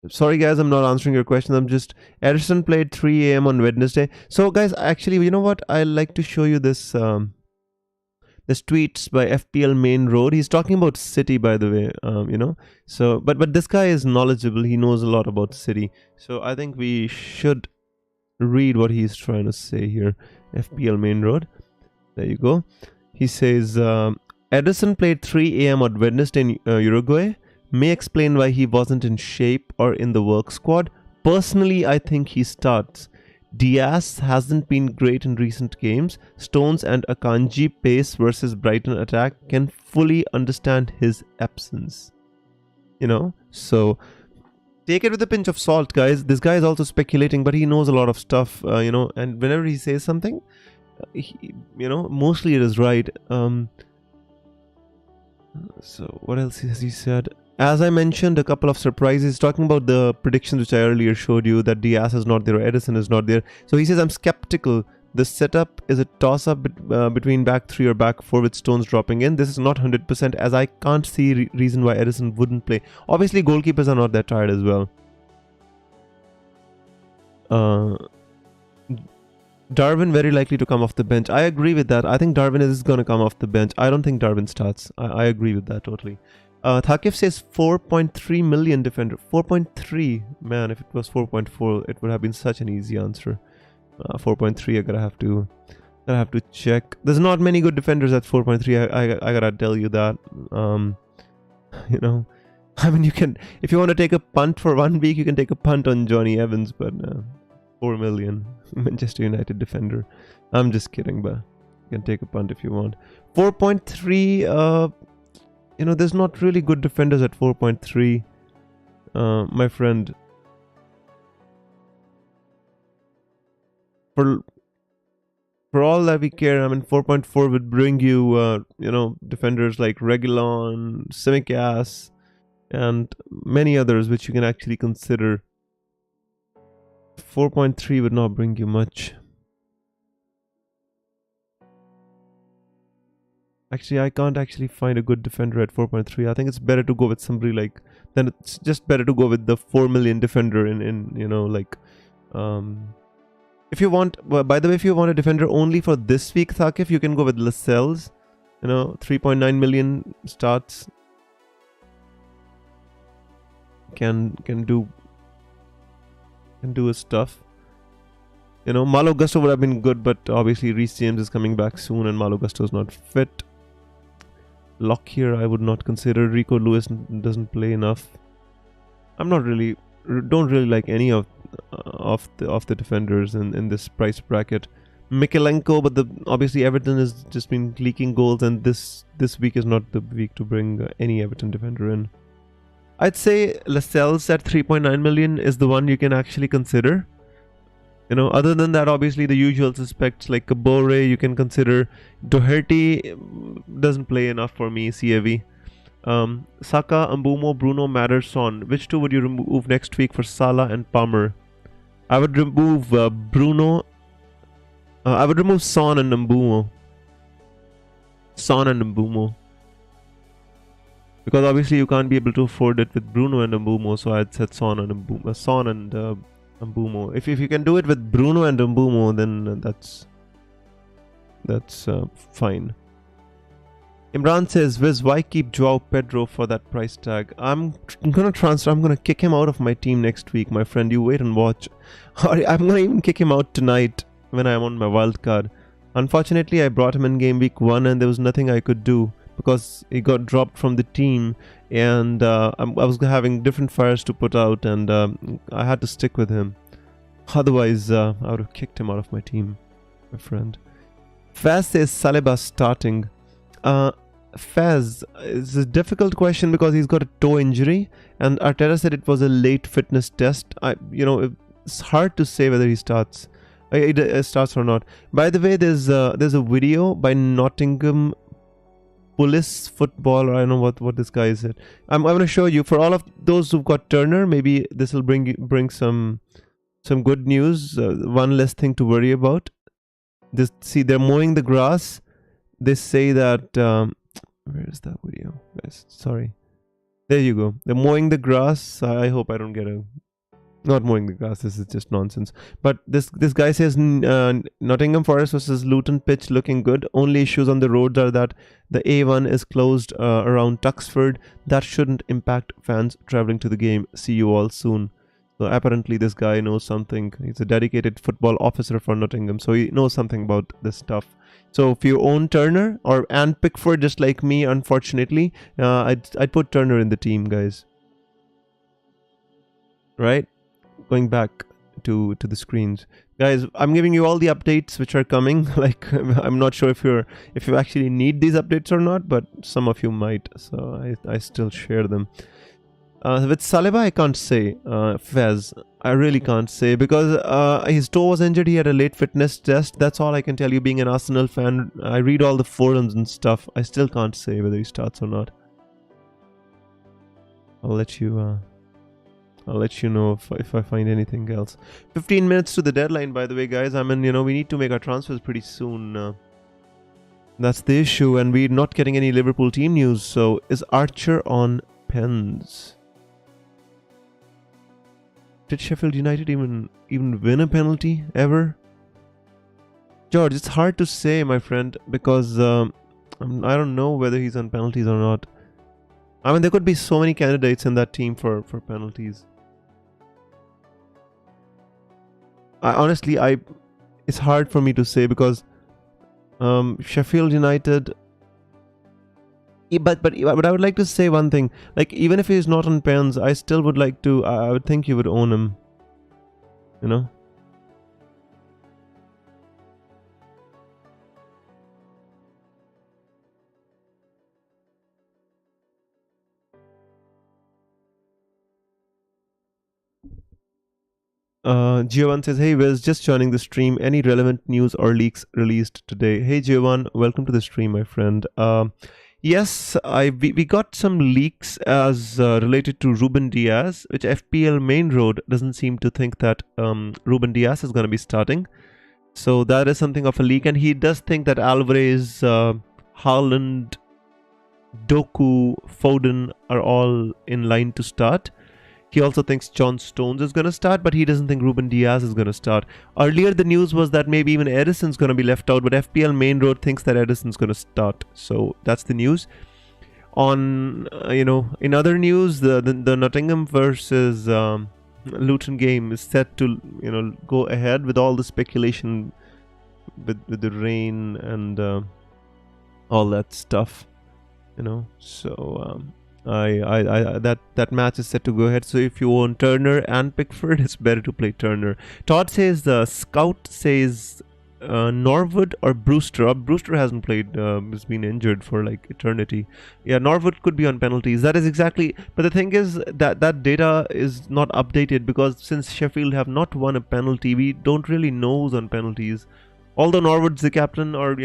Sorry guys, I'm not answering your question. I'm just... Ederson played 3 a.m. on Wednesday. So guys, actually, you know what? I'd like to show you this this tweets by FPL Main Road. He's talking about City, by the way, you know. So, but this guy is knowledgeable. He knows a lot about City. So I think we should read what he's trying to say here. FPL Main Road. There you go. He says, Ederson played 3 a.m. on Wednesday in Uruguay. May explain why he wasn't in shape or in the work squad. Personally, I think he starts. Diaz hasn't been great in recent games. Stones and Akanji pace versus Brighton attack can fully understand his absence. You know, so take it with a pinch of salt, guys. This guy is also speculating, but he knows a lot of stuff, you know, and whenever he says something, you know, mostly it is right. So what else has he said? As I mentioned, a couple of surprises, talking about the predictions which I earlier showed you, that Diaz is not there or Ederson is not there. So he says, I'm skeptical. The setup is a toss-up between back 3 or back 4 with Stones dropping in. This is not 100% as I can't see reason why Ederson wouldn't play. Obviously, goalkeepers are not that tired as well. Darwin very likely to come off the bench. I agree with that. I think Darwin is going to come off the bench. I don't think Darwin starts. I agree with that totally. Thakif says 4.3 million defender. 4.3. Man, if it was 4.4, it would have been such an easy answer. 4.3, I have to check. There's not many good defenders at 4.3. I gotta tell you that. You know, I mean, you can, if you want to take a punt for 1 week, you can take a punt on Johnny Evans, but 4 million Manchester United defender. I'm just kidding, but you can take a punt if you want. 4.3. there's not really good defenders at 4.3, my friend. For all that we care, 4.4 would bring you, defenders like Regulon, Simicast, and many others which you can actually consider. 4.3 would not bring you much. Actually, I can't actually find a good defender at 4.3. I think it's better to go with somebody like. Then it's just better to go with the 4 million defender if you want. Well, by the way, if you want a defender only for this week, Thakif, you can go with Lascelles. 3.9 million starts. Can do his stuff. Malo Gusto would have been good, but obviously Reece James is coming back soon and Malo Gusto is not fit. Lock here I would not consider. Rico Lewis doesn't play enough. Don't really like any of the defenders in this price bracket. Mikalenko, but obviously Everton has just been leaking goals, and this week is not the week to bring any Everton defender in. I'd say Lascelles at 3.9 million is the one you can actually consider. Other than that, obviously the usual suspects like Kabore you can consider. Doherty doesn't play enough for me. CAV. Saka, Mbumo, Bruno, Matter, Son. Which two would you remove next week for Salah and Palmer? I would remove Bruno. I would remove Son and Mbumo. Because obviously you can't be able to afford it with Bruno and Mbumo, so I'd said Son and Mbumo. If you can do it with Bruno and Mbumo, then that's fine. Imran says, Viz, why keep Joao Pedro for that price tag? I'm gonna kick him out of my team next week, my friend. You wait and watch. I'm gonna even kick him out tonight when I'm on my wildcard. Unfortunately, I brought him in game week 1 and there was nothing I could do because he got dropped from the team, and I was having different fires to put out, and I had to stick with him. Otherwise, I would have kicked him out of my team, my friend. Faz says Saliba starting. Faz, it's a difficult question because he's got a toe injury, and Arteta said it was a late fitness test. It's hard to say whether he starts. Starts or not. By the way, there's a video by Nottingham Police Football, or I don't know what this guy is. I'm going to show you. For all of those who've got Turner, maybe this will bring some good news. One less thing to worry about. See, they're mowing the grass. They say that where is that video, guys? Sorry. There you go. They're mowing the grass. I hope I don't get not mowing the grass. This is just nonsense. But this guy says Nottingham Forest versus Luton pitch looking good. Only issues on the roads are that the A1 is closed around Tuxford. That shouldn't impact fans traveling to the game. See you all soon. So apparently this guy knows something. He's a dedicated football officer for Nottingham, so he knows something about this stuff. So if you own Turner and Pickford, just like me, unfortunately, I'd put Turner in the team, guys. Right? Going back to the screens, guys, I'm giving you all the updates which are coming. Like, I'm not sure if you actually need these updates or not, but some of you might, so I still share them. With Saliba, I can't say. Fez, I really can't say because his toe was injured. He had a late fitness test. That's all I can tell you. Being an Arsenal fan, I read all the forums and stuff. I still can't say whether he starts or not. I'll let you know if I find anything else. 15 minutes to the deadline, by the way, guys. We need to make our transfers pretty soon. That's the issue, and we're not getting any Liverpool team news. So, is Archer on pens? Did Sheffield United even win a penalty ever? George, it's hard to say, my friend, because I don't know whether he's on penalties or not. There could be so many candidates in that team for penalties. Honestly, it's hard for me to say because Sheffield United. But I would like to say one thing. Like, even if he's not on pens, I still would like to. I would think you would own him. You know. Giovanni says, "Hey Wiz, just joining the stream. Any relevant news or leaks released today?" Hey Giovanni, welcome to the stream, my friend. Yes, we got some leaks as related to Ruben Diaz, which FPL Main Road doesn't seem to think that Ruben Diaz is going to be starting. So that is something of a leak, and he does think that Alvarez, Haaland, Doku, Foden are all in line to start. He also thinks John Stones is going to start, but he doesn't think Ruben Diaz is going to start. Earlier, the news was that maybe even Edison's going to be left out, but FPL Main Road thinks that Edison's going to start. So that's the news. On, in other news, the Nottingham versus Luton game is set to, go ahead with all the speculation with the rain and all that stuff, So that match is set to go ahead. So if you own Turner and Pickford, it's better to play Turner. Todd says the Scout says Norwood or Brewster. Brewster hasn't played. Has been injured for like eternity. Yeah, Norwood could be on penalties. That is exactly. But the thing is that data is not updated because since Sheffield have not won a penalty, we don't really know who's on penalties. Although Norwood's the captain, or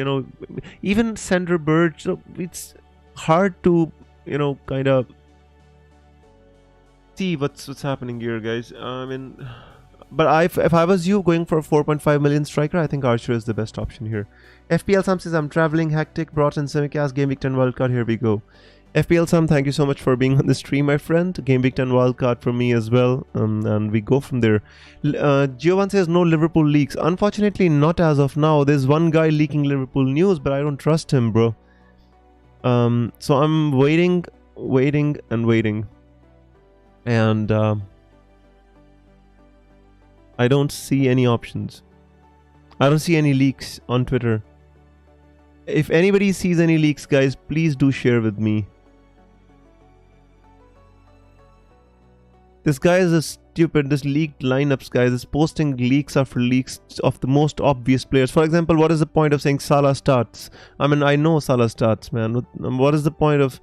even Sandra Bird. So it's hard to kind of see what's happening here, guys. But if I was you going for a 4.5 million striker, I think Archer is the best option here. FPL Sam says, I'm traveling hectic, brought in Simicast, Game Week 10 wildcard, here we go. FPL Sam, thank you so much for being on the stream, my friend. Game Week 10 wildcard for me as well, and we go from there. Giovanni says, no Liverpool leaks. Unfortunately, not as of now. There's one guy leaking Liverpool news, but I don't trust him, bro. So I'm waiting, and I don't see any options. I don't see any leaks on Twitter. If anybody sees any leaks, guys, please do share with me. This guy is a stupid. This leaked lineups, guys, is posting leaks after leaks of the most obvious players. For example, what is the point of saying Salah starts? I mean, I know Salah starts, man. What is the point of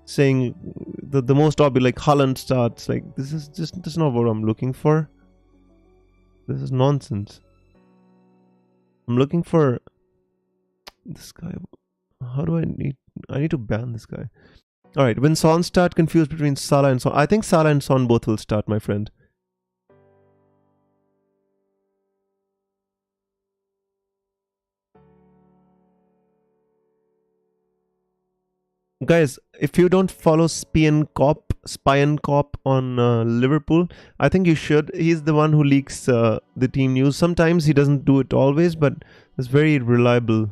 saying the most obvious, like Haaland starts? Like, this is not what I'm looking for. This is nonsense. I'm looking for this guy. How do I need to ban this guy. Alright, when Son start, confused between Salah and Son. I think Salah and Son both will start, my friend. Guys, if you don't follow Spion Cop on Liverpool, I think you should. He's the one who leaks the team news. Sometimes he doesn't do it always, but it's very reliable.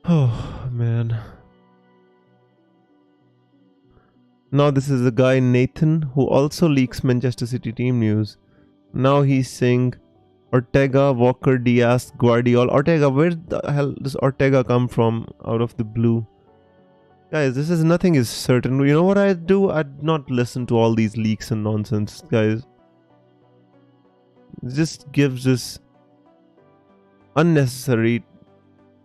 Oh, man. Now this is a guy, Nathan, who also leaks Manchester City team news. Now he's saying Ortega, Walker, Diaz, Guardiola. Ortega, where the hell does Ortega come from out of the blue? Guys, nothing is certain. You know what I'd do? I'd not listen to all these leaks and nonsense, guys. It just gives us unnecessary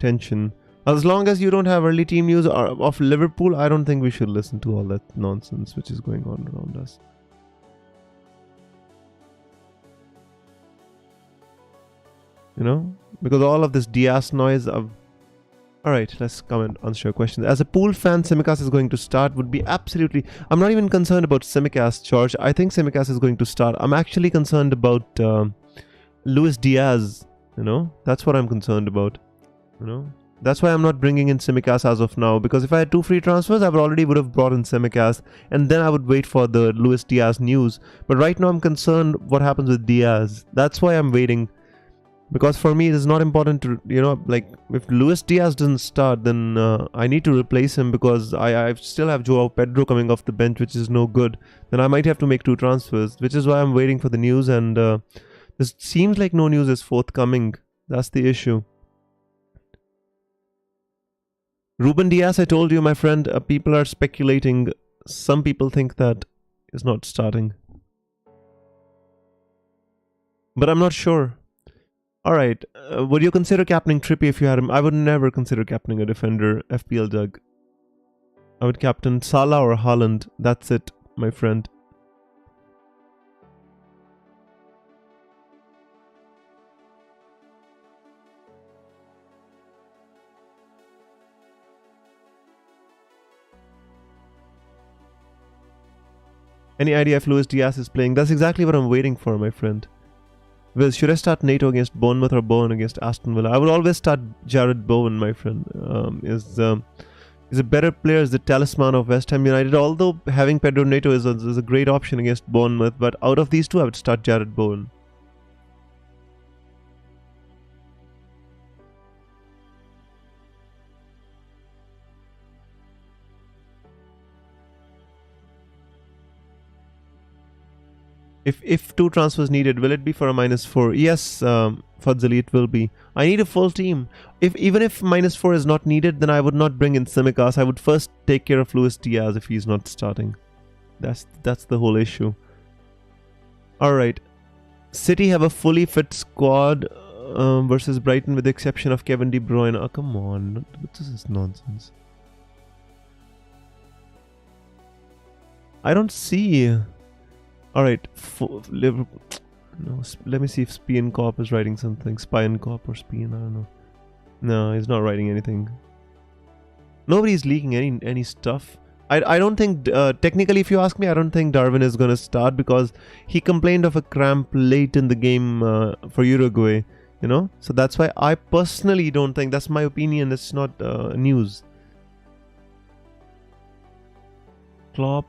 tension. As long as you don't have early team news of Liverpool, I don't think we should listen to all that nonsense which is going on around us. Because all of this Diaz noise of... Alright, let's come and answer your question. As a pool fan, Simicast is going to start would be absolutely... I'm not even concerned about Simicast, George. I think Simicast is going to start. I'm actually concerned about Luis Diaz, That's what I'm concerned about, That's why I'm not bringing in Simicast as of now, because if I had 2 free transfers, I would have brought in Simicast, and then I would wait for the Luis Diaz news. But right now I'm concerned what happens with Diaz. That's why I'm waiting. Because for me it is not important to, if Luis Diaz doesn't start, then I need to replace him, because I still have Joao Pedro coming off the bench, which is no good. Then I might have to make 2 transfers, which is why I'm waiting for the news, and this seems like no news is forthcoming. That's the issue. Ruben Diaz, I told you, my friend, people are speculating. Some people think that is not starting. But I'm not sure. Alright, would you consider captaining Trippier if you had him? I would never consider captaining a defender, FPL Doug. I would captain Salah or Haaland. That's it, my friend. Any idea if Luis Diaz is playing? That's exactly what I'm waiting for, my friend. Well, should I start Nato against Bournemouth or Bowen against Aston Villa? I would always start Jared Bowen, my friend. Is a better player, is the talisman of West Ham United. Although having Pedro Neto is a great option against Bournemouth, but out of these two, I would start Jared Bowen. If two transfers needed, will it be for a -4? Yes, Fadzali, it will be. I need a full team. Even if -4 is not needed, then I would not bring in Tsimikas. I would first take care of Luis Diaz if he's not starting. That's the whole issue. Alright. City have a fully fit squad versus Brighton with the exception of Kevin De Bruyne. Oh, come on. This is nonsense. I don't see... Alright, Liverpool. No, let me see if Spion Corp is writing something. Spion Corp or Spion, I don't know. No, he's not writing anything. Nobody's leaking any stuff. I don't think, technically if you ask me, I don't think Darwin is going to start because he complained of a cramp late in the game for Uruguay, you know? So that's why I personally don't think, that's my opinion, it's not news. Klopp.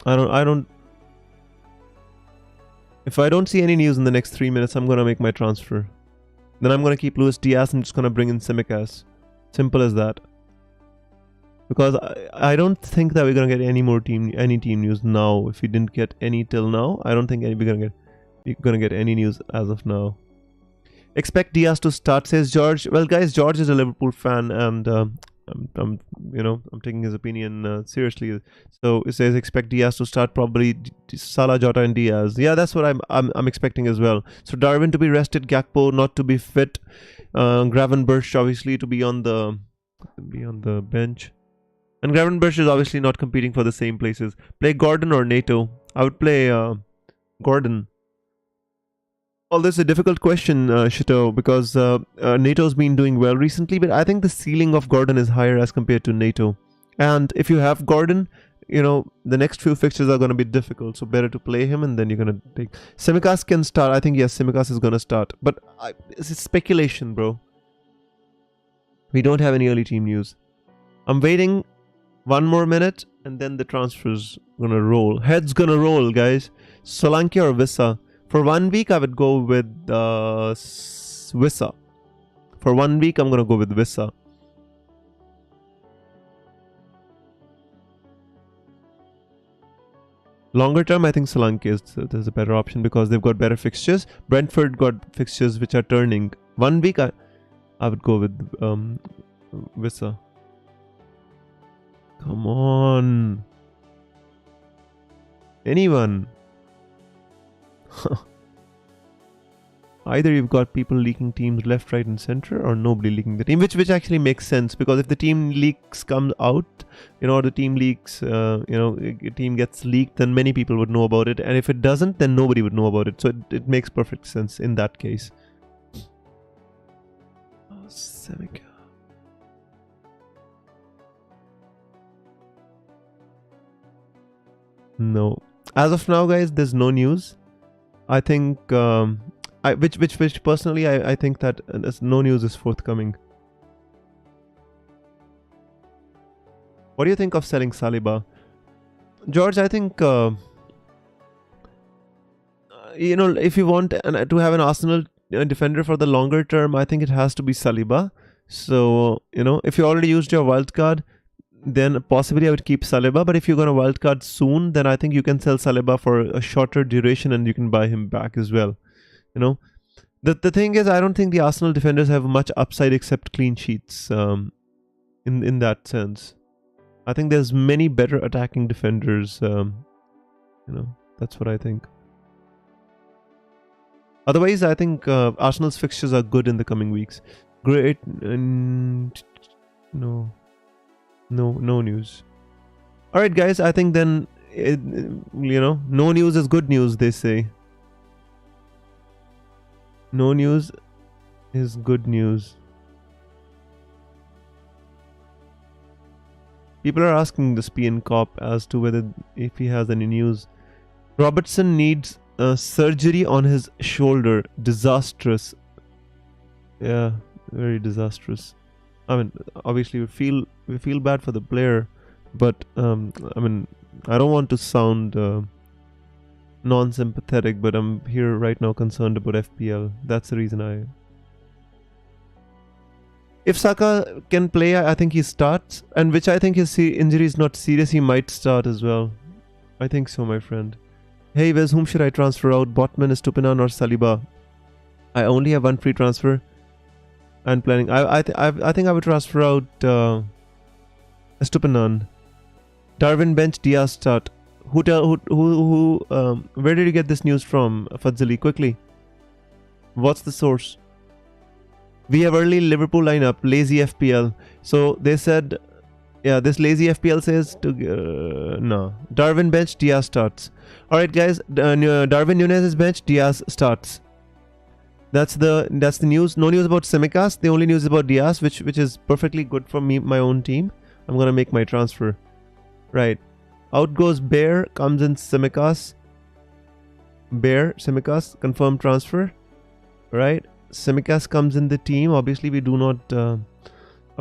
I don't. If I don't see any news in the next 3 minutes, I'm gonna make my transfer. Then I'm gonna keep Luis Diaz and just gonna bring in Tsimikas. Simple as that. Because I don't think that we're gonna get any more team news now. If we didn't get any till now, I don't think we're gonna get any news as of now. Expect Diaz to start, says George. Well, guys, George is a Liverpool fan, and I'm taking his opinion seriously. So it says expect Diaz to start, probably Salah, Jota, and Diaz. Yeah, that's what I'm expecting as well. So Darwin to be rested, Gakpo not to be fit, Gravenberch obviously to be on the bench, and Gravenberch is obviously not competing for the same places. Play Gordon or Nato? I would play Gordon. Well, this is a difficult question, Shito, because NATO's been doing well recently, but I think the ceiling of Gordon is higher as compared to NATO. And if you have Gordon, you know, the next few fixtures are going to be difficult, so better to play him, and then you're going to take... Tsimikas can start. I think, yes, Tsimikas is going to start. But it's speculation, bro. We don't have any early team news. I'm waiting 1 more minute, and then the transfer's going to roll. Head's going to roll, guys. Solanke or Vissa? For 1 week, I would go with Vissa. For 1 week, I'm going to go with Vissa. Longer term, I think Solanke is a better option because they've got better fixtures. Brentford got fixtures which are turning. 1 week, I would go with Vissa. Come on. Anyone. Either you've got people leaking teams left, right, and center, or nobody leaking the team, which actually makes sense, because if the team leaks comes out, you know, or the team leaks, you know, a team gets leaked, then many people would know about it, and if it doesn't, then nobody would know about it. So it makes perfect sense in that case. Oh, Seneca. No, as of now, guys, there's no news. I think, which personally, I think that no news is forthcoming. What do you think of selling Saliba? George, I think, you know, if you want to have an Arsenal defender for the longer term, I think it has to be Saliba. So, you know, if you already used your wildcard, then possibly I would keep Saliba. But if you're going to wildcard soon, then I think you can sell Saliba for a shorter duration and you can buy him back as well. You know, the thing is, I don't think the Arsenal defenders have much upside except clean sheets in that sense. I think there's many better attacking defenders You know, that's what I think. Otherwise, I think Arsenal's fixtures are good in the coming weeks. Great. No news. All right, guys. I think then, no news is good news, they say. No news is good news. People are asking the Spian cop as to whether if he has any news. Robertson needs surgery on his shoulder. Disastrous. Yeah, very disastrous. I mean, obviously we feel bad for the player, but I mean, I don't want to sound non-sympathetic, but I'm here right now concerned about FPL. That's the reason If Saka can play, I think he starts, and which I think his injury is not serious. He might start as well. I think so, my friend. Hey, Wes, whom should I transfer out? Botman, Estupinan, or Saliba? I only have one free transfer. And planning. I think I would transfer out Estupinan. Darwin bench, Diaz start. Where did you get this news from, Fadzali? Quickly. What's the source? We have early Liverpool lineup, lazy FPL. So they said, yeah, this lazy FPL says to no. Darwin bench, Diaz starts. All right, guys. Darwin Nunez is bench, Diaz starts. That's the news. No news about Tsimikas. The only news about Diaz, which is perfectly good for me, my own team. I'm gonna make my transfer. Right. Out goes Bear. Comes in Tsimikas. Bear, Tsimikas, confirmed transfer. Right. Tsimikas comes in the team. Obviously, we do not.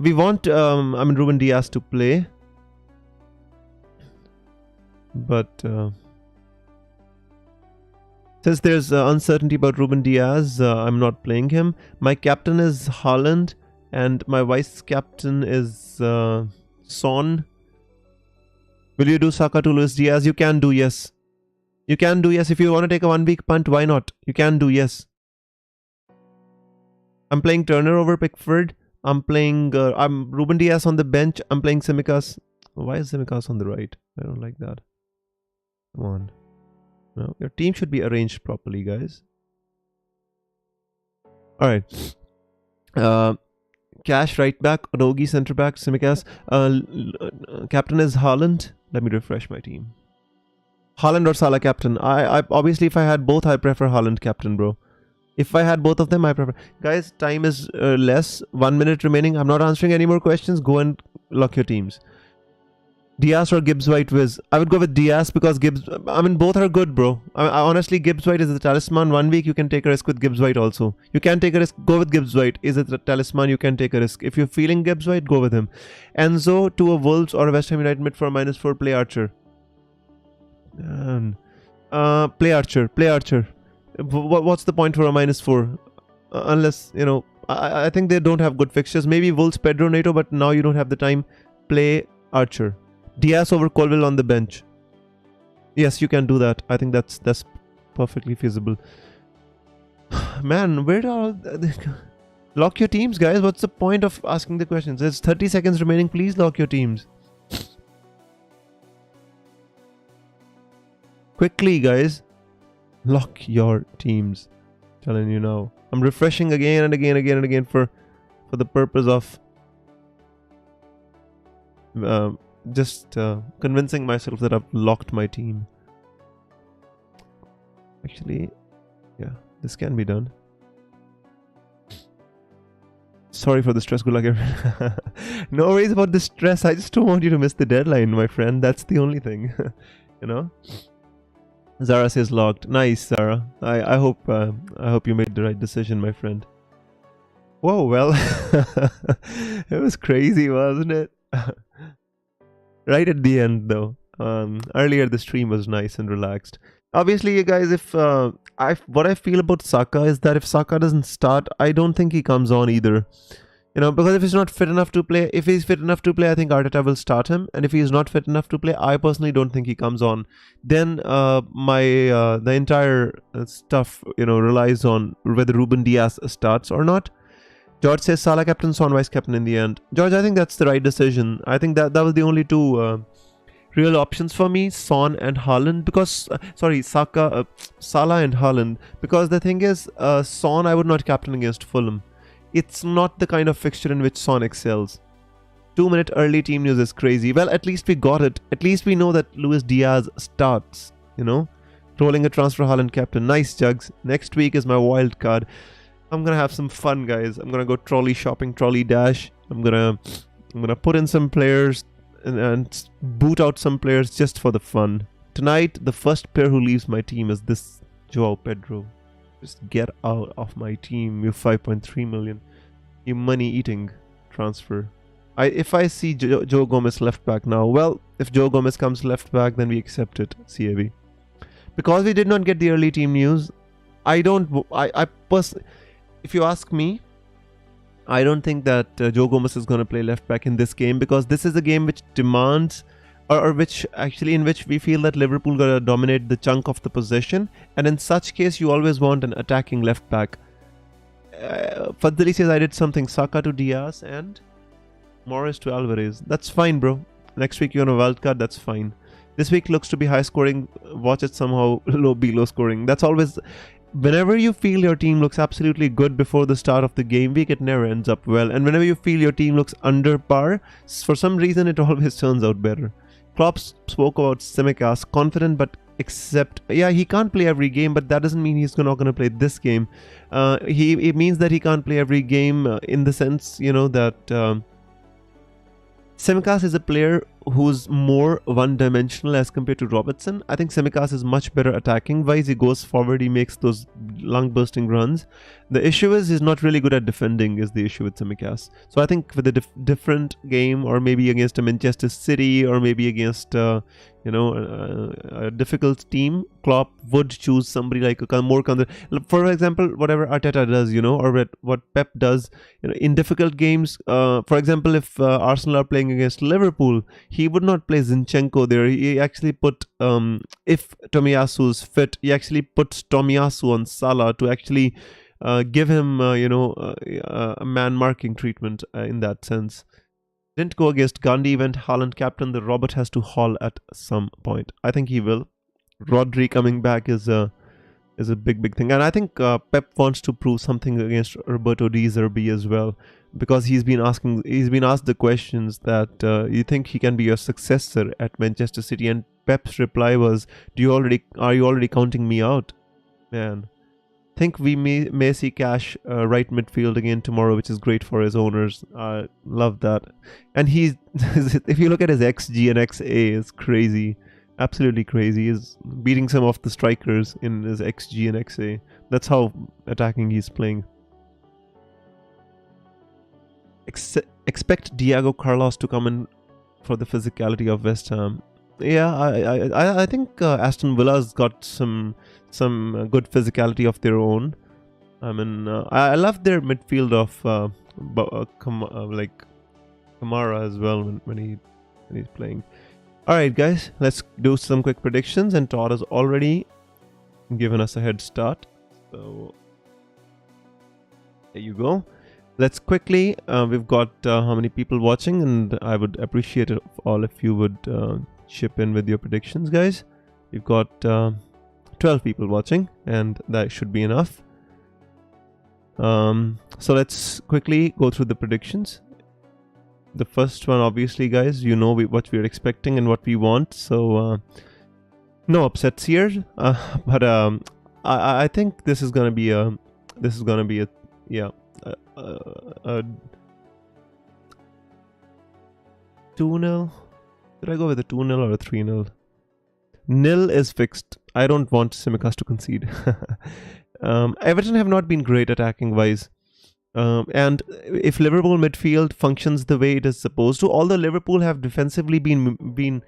We want. Ruben Diaz to play, but since there's uncertainty about Ruben Diaz, I'm not playing him. My captain is Haaland, and my vice captain is Son. Will you do Saka to Luis Diaz? You can do, yes. You can do, yes. If you want to take a 1 week punt, why not? You can do, yes. I'm playing Turner over Pickford. I'm playing I'm Ruben Diaz on the bench. I'm playing Tsimikas. Why is Tsimikas on the right? I don't like that. Come on. No, your team should be arranged properly, guys. Alright. Cash right back. Odogi centre back. Tsimikas. Captain is Haaland. Let me refresh my team. Haaland or Salah captain. I obviously, if I had both, I prefer Haaland captain, bro. If I had both of them, I prefer. Guys, time is less. 1 minute remaining. I'm not answering any more questions. Go and lock your teams. Diaz or Gibbs White Wiz? I would go with Diaz because Gibbs. I mean, both are good, bro. Honestly, Gibbs White is the talisman. 1 week you can take a risk with Gibbs White also. You can take a risk. Go with Gibbs White. Is it the talisman? You can take a risk. If you're feeling Gibbs White, go with him. Enzo to a Wolves or a West Ham United mid for -4. Play Archer. Play Archer. Play Archer. What's the point for a -4? Unless, you know, I think they don't have good fixtures. Maybe Wolves, Pedro Neto, but now you don't have the time. Play Archer. Diaz over Colville on the bench. Yes, you can do that. I think that's perfectly feasible. Man, where are lock your teams, guys? What's the point of asking the questions? There's 30 seconds remaining. Please lock your teams. Quickly, guys. Lock your teams. Telling you now. I'm refreshing again and again for the purpose of just convincing myself that I've locked my team. Actually, yeah, this can be done. Sorry for the stress. Good luck, everyone. No worries about the stress. I just don't want you to miss the deadline, my friend. That's the only thing. You know. Zara says locked. Nice, Zara. I hope you made the right decision, my friend. Whoa, well, it was crazy, wasn't it? Right at the end, though. Earlier the stream was nice and relaxed. Obviously, you guys, if what I feel about Saka is that if Saka doesn't start, I don't think he comes on either. You know, because if he's not fit enough to play, if he's fit enough to play, I think Arteta will start him. And if he's not fit enough to play, I personally don't think he comes on. Then the entire stuff, you know, relies on whether Ruben Diaz starts or not. George says Salah captain, Son vice captain in the end. George, I think that's the right decision. I think that was the only two real options for me, Son and Haaland, because Salah and Haaland, because the thing is, Son I would not captain against Fulham. It's not the kind of fixture in which Son excels. 2-minute early team news is crazy. Well, at least we got it. At least we know that Luis Diaz starts, you know. Rolling a transfer, Haaland captain. Nice, Jugs. Next week is my wild card. I'm gonna have some fun, guys. I'm gonna go trolley shopping, trolley dash. I'm gonna put in some players and boot out some players just for the fun. Tonight, the first player who leaves my team is this Joao Pedro. Just get out of my team, you 5.3 million. You money-eating transfer. If I see Joe Gomez left back now, well, if Joe Gomez comes left back, then we accept it, CAB. Because we did not get the early team news, if you ask me, I don't think that Joe Gomez is going to play left back in this game, because this is a game which demands, in which we feel that Liverpool going to dominate the chunk of the possession, and in such case you always want an attacking left back. Fadli says I did something, Saka to Diaz and Morris to Alvarez. That's fine, bro. Next week you're on a wildcard, that's fine. This week looks to be high scoring, watch it somehow be low scoring. That's always, whenever you feel your team looks absolutely good before the start of the game week, it never ends up well. And whenever you feel your team looks under par, for some reason it always turns out better. Klopp spoke about Tsimikas, confident but he can't play every game, but that doesn't mean he's not going to play this game. It means that he can't play every game in the sense, that Tsimikas is a player who's more one-dimensional as compared to Robertson. I think Tsimikas is much better attacking-wise. He goes forward, he makes those lung-bursting runs. The issue is he's not really good at defending is the issue with Tsimikas. So I think with a different game, or maybe against a Manchester City, or maybe against a difficult team, Klopp would choose somebody like a more for example, whatever Arteta does, or what Pep does, in difficult games. For example, if Arsenal are playing against Liverpool, he would not play Zinchenko there. He actually put, if Tomiyasu is fit, he actually puts Tomiyasu on Salah to actually give him, a man-marking treatment in that sense. Didn't go against Gandhi, went Haaland captain. The Robert has to haul at some point. I think he will. Rodri coming back is a big thing, and I think Pep wants to prove something against Roberto De Zerbi as well, because he's been asked the questions that you think he can be your successor at Manchester City, and Pep's reply was, are you already counting me out, man? Think we may see Cash right midfield again tomorrow, which is great for his owners. I love that. And if you look at his XG and XA, it's crazy. Absolutely crazy. He's beating some of the strikers in his XG and XA. That's how attacking he's playing. Expect Diego Carlos to come in for the physicality of West Ham. Yeah, I think Aston Villa's got some good physicality of their own. I mean, I love their midfield of Kamara as well when he's playing. All right, guys, let's do some quick predictions, and Todd has already given us a head start. So there you go. Let's quickly. We've got how many people watching, and I would appreciate it all if you would chip in with your predictions, guys. We've got 12 people watching, and that should be enough. So let's quickly go through the predictions. The first one, obviously, guys, what we're expecting and what we want. So no upsets here, but I think this is gonna be a 2-0. Did I go with a 2-0 or a 3-0? Nil is fixed. I don't want Tsimikas to concede. Everton have not been great attacking wise. And if Liverpool midfield functions the way it is supposed to, although Liverpool have defensively been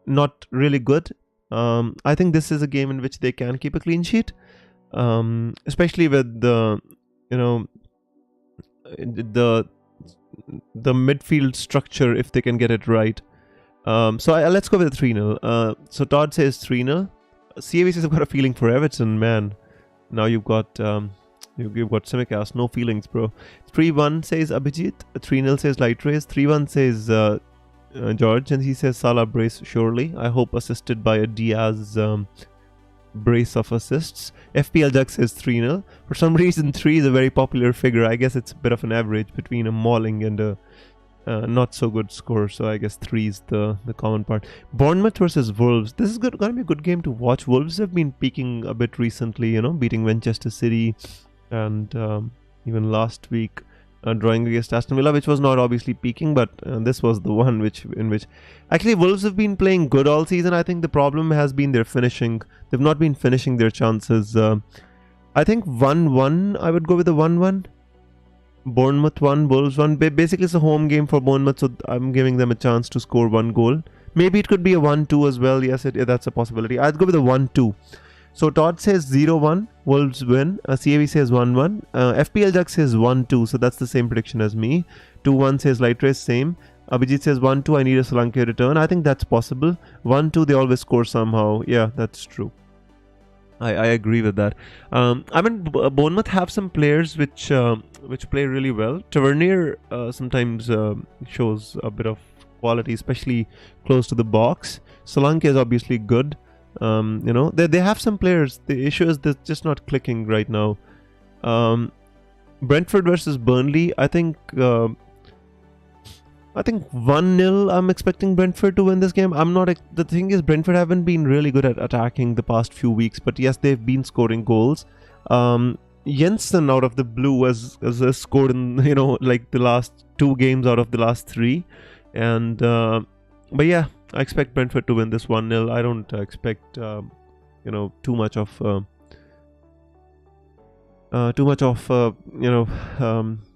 not really good, I think this is a game in which they can keep a clean sheet, especially with the midfield structure, if they can get it right. So let's go with 3-0. So Todd says 3-0. CAV says I've got a feeling for Everton, man. Now you've got Tsimikas, no feelings, bro. 3-1 says Abhijit, 3-0 says Light Race, 3-1 says George, and he says Salah brace surely. I hope assisted by a Diaz brace of assists. FPL Jack says 3-0. For some reason, 3 is a very popular figure. I guess it's a bit of an average between a mauling and a not so good score. So I guess 3 is the common part. Bournemouth versus Wolves. This is going to be a good game to watch. Wolves have been peaking a bit recently, beating Manchester City, and even last week drawing against Aston Villa, which was not obviously peaking, but this was the one in which actually Wolves have been playing good all season. I think the problem has been their finishing. They've not been finishing their chances. I think 1-1. I would go with the 1-1. Bournemouth 1, Wolves 1. Basically, it's a home game for Bournemouth, so I'm giving them a chance to score 1 goal. Maybe it could be a 1-2 as well. Yes, that's a possibility. I'd go with a 1-2. So Todd says 0-1, Wolves win. CAV says 1-1. FPL Jack says 1-2, so that's the same prediction as me. 2-1 says Light Race, same. Abhijit says 1-2, I need a Solanke return. I think that's possible. 1-2, they always score somehow. Yeah, that's true. I agree with that. Bournemouth have some players which play really well. Tavernier sometimes shows a bit of quality, especially close to the box. Solanke is obviously good. They have some players. The issue is they're just not clicking right now. Brentford versus Burnley. I think 1-0. I'm expecting Brentford to win this game. The thing is, Brentford haven't been really good at attacking the past few weeks, but yes, they've been scoring goals. Jensen out of the blue has scored in like the last 2 games out of the last 3, and but yeah, I expect Brentford to win this 1-0. I don't expect too much of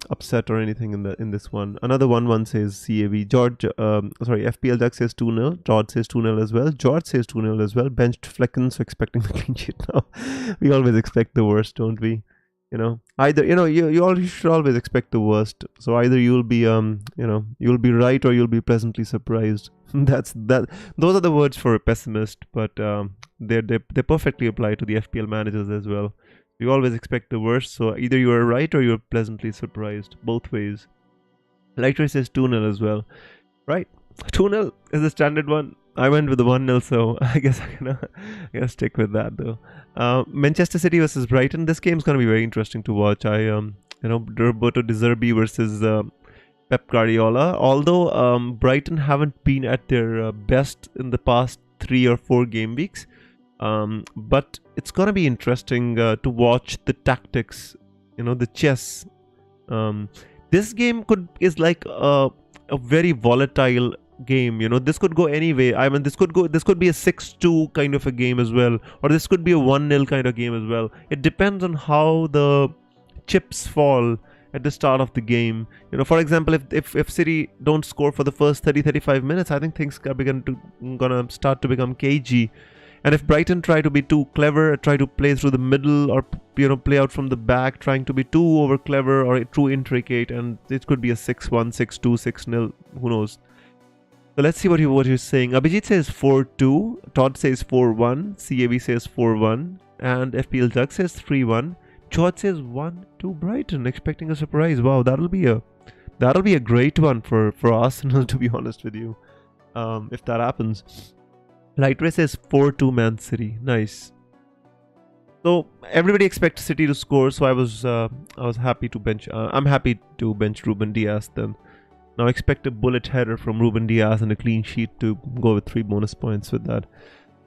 upset or anything in this one. Another 1-1 says CAV. FPL Jack says 2-0. Todd says 2-0 as well. George says 2-0 as well. Benched Flecken, so expecting the clean sheet now. We always expect the worst, don't we? Either you should always expect the worst. So either you'll be you'll be right, or you'll be pleasantly surprised. Those are the words for a pessimist, but they perfectly apply to the FPL managers as well. You always expect the worst, so either you are right or you're pleasantly surprised. Both ways. Light Race says 2-0 as well. Right, 2-0 is the standard one. I went with the 1-0, so I guess I'm gonna stick with that though. Manchester City versus Brighton. This game is gonna be very interesting to watch. Roberto De Zerbi versus Pep Guardiola. Although Brighton haven't been at their best in the past 3 or 4 game weeks. But it's gonna be interesting to watch the tactics, the chess. This game is like a very volatile game. This could go any way. This could be a 6-2 kind of a game as well, or this could be a 1-0 kind of game as well. It depends on how the chips fall at the start of the game. For example, if City don't score for the first 30-35 minutes, I think things are gonna start to become cagey. And if Brighton try to be too clever, try to play through the middle, or play out from the back, trying to be too over clever or too intricate, and it could be a 6-1, 6-2, 6-0, who knows. So let's see what you're saying. Abhijit says 4-2, Todd says 4-1, CAV says 4-1, and FPL Jack says 3-1. George says 1-2 Brighton, expecting a surprise. Wow, that'll be a great one for Arsenal, to be honest with you, if that happens. Light Race says 4-2 Man City. Nice. So everybody expects City to score, so I was happy to bench. I'm happy to bench Ruben Diaz then. Now expect a bullet header from Ruben Diaz and a clean sheet to go with 3 bonus points with that.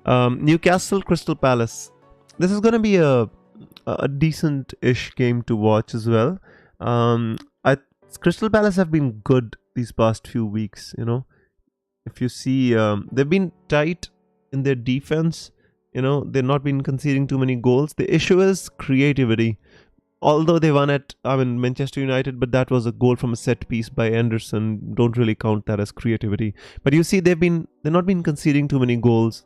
Newcastle Crystal Palace. This is gonna be a decent-ish game to watch as well. Crystal Palace have been good these past few weeks. If you see, they've been tight in their defense. They've not been conceding too many goals. The issue is creativity. Although they won at Manchester United, but that was a goal from a set piece by Anderson. Don't really count that as creativity. But you see, they've not been conceding too many goals.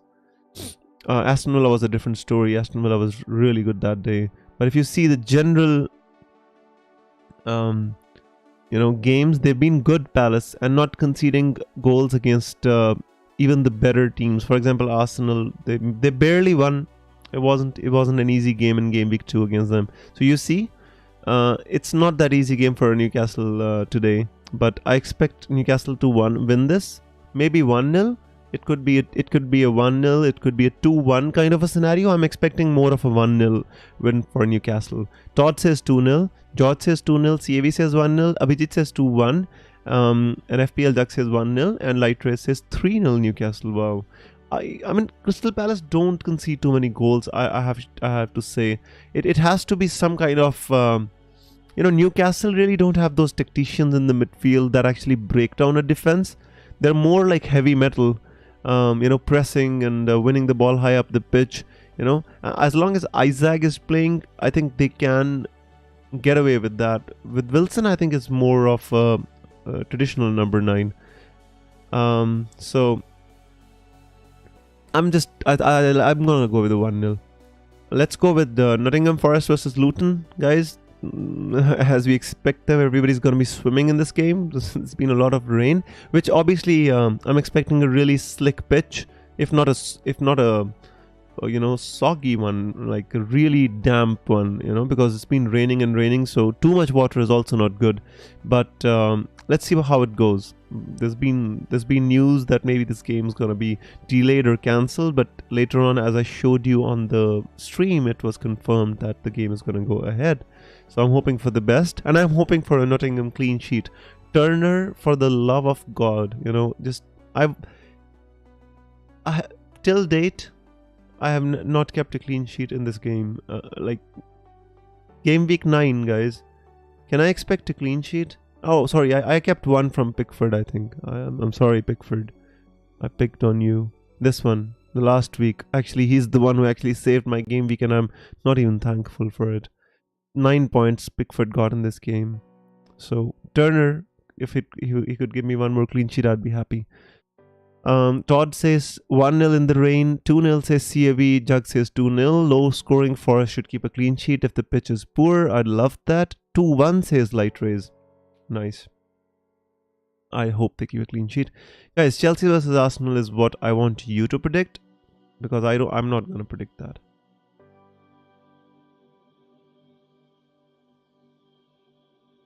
Aston Villa was a different story. Aston Villa was really good that day. But if you see the general games, they've been good, Palace, and not conceding goals against even the better teams. For example, Arsenal, they barely won. It wasn't an easy game in game week 2 against them. So you see, it's not that easy game for Newcastle today. But I expect Newcastle to win this. maybe 1-0. It could be a 1-0. It could be a 2-1 kind of a scenario. I'm expecting more of a 1-0 win for Newcastle. Todd says 2-0. George says 2-0. CAV says 1-0. Abhijit says 2-1. And FPL Duck says 1-0. And Light Race says 3-0 Newcastle. Wow. I mean, Crystal Palace don't concede too many goals. I have to say, it has to be some kind of Newcastle really don't have those tacticians in the midfield that actually break down a defense. They're more like heavy metal. Pressing and winning the ball high up the pitch. As long as Isaac is playing, I think they can get away with that. With Wilson, I think it's more of a traditional number 9. So I'm gonna go with the 1-0. Let's go with Nottingham Forest versus Luton, guys. As we expect them, everybody's going to be swimming in this game. It's been a lot of rain, which obviously I'm expecting a really slick pitch, if not a soggy one, like a really damp one, because it's been raining and raining, so too much water is also not good. But let's see how it goes. There's been news that maybe this game is going to be delayed or cancelled, but later on, as I showed you on the stream, it was confirmed that the game is going to go ahead. So I'm hoping for the best, and I'm hoping for a Nottingham clean sheet. Turner, for the love of God, till date, I have not kept a clean sheet in this game. Game week 9, guys. Can I expect a clean sheet? Oh, sorry, I kept one from Pickford, I think. I'm sorry, Pickford. I picked on you. This one, the last week. Actually, he's the one who actually saved my game week, and I'm not even thankful for it. 9 points Pickford got in this game. So, Turner, if he could give me one more clean sheet, I'd be happy. Todd says 1-0 in the rain. 2-0 says CAV. Jug says 2-0. Low scoring Forest should keep a clean sheet if the pitch is poor. I'd love that. 2-1 says Light Rays. Nice. I hope they keep a clean sheet. Guys, Chelsea versus Arsenal is what I want you to predict, because I'm not going to predict that.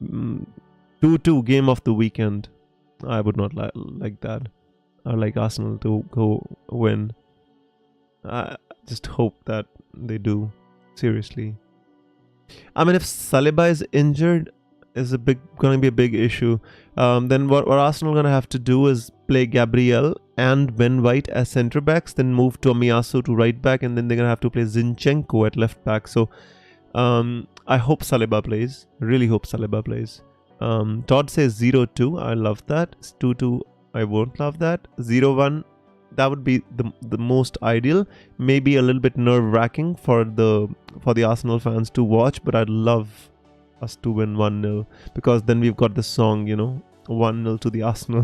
Mm, 2-2 game of the weekend. I would not like that. I like Arsenal to go win. I just hope that they do. Seriously. I mean, if Saliba is injured, is going to be a big issue. Then what Arsenal going to have to do is play Gabriel and Ben White as centre backs, then move Tomiyasu to right back, and then they're going to have to play Zinchenko at left back. So I hope Saliba plays. Really hope Saliba plays. Todd says 0-2. I love that. 2-2. I won't love that. 0-1. That would be the most ideal. Maybe a little bit nerve-wracking for the Arsenal fans to watch, but I'd love us to win 1-0, because then we've got the song, 1-0 to the Arsenal.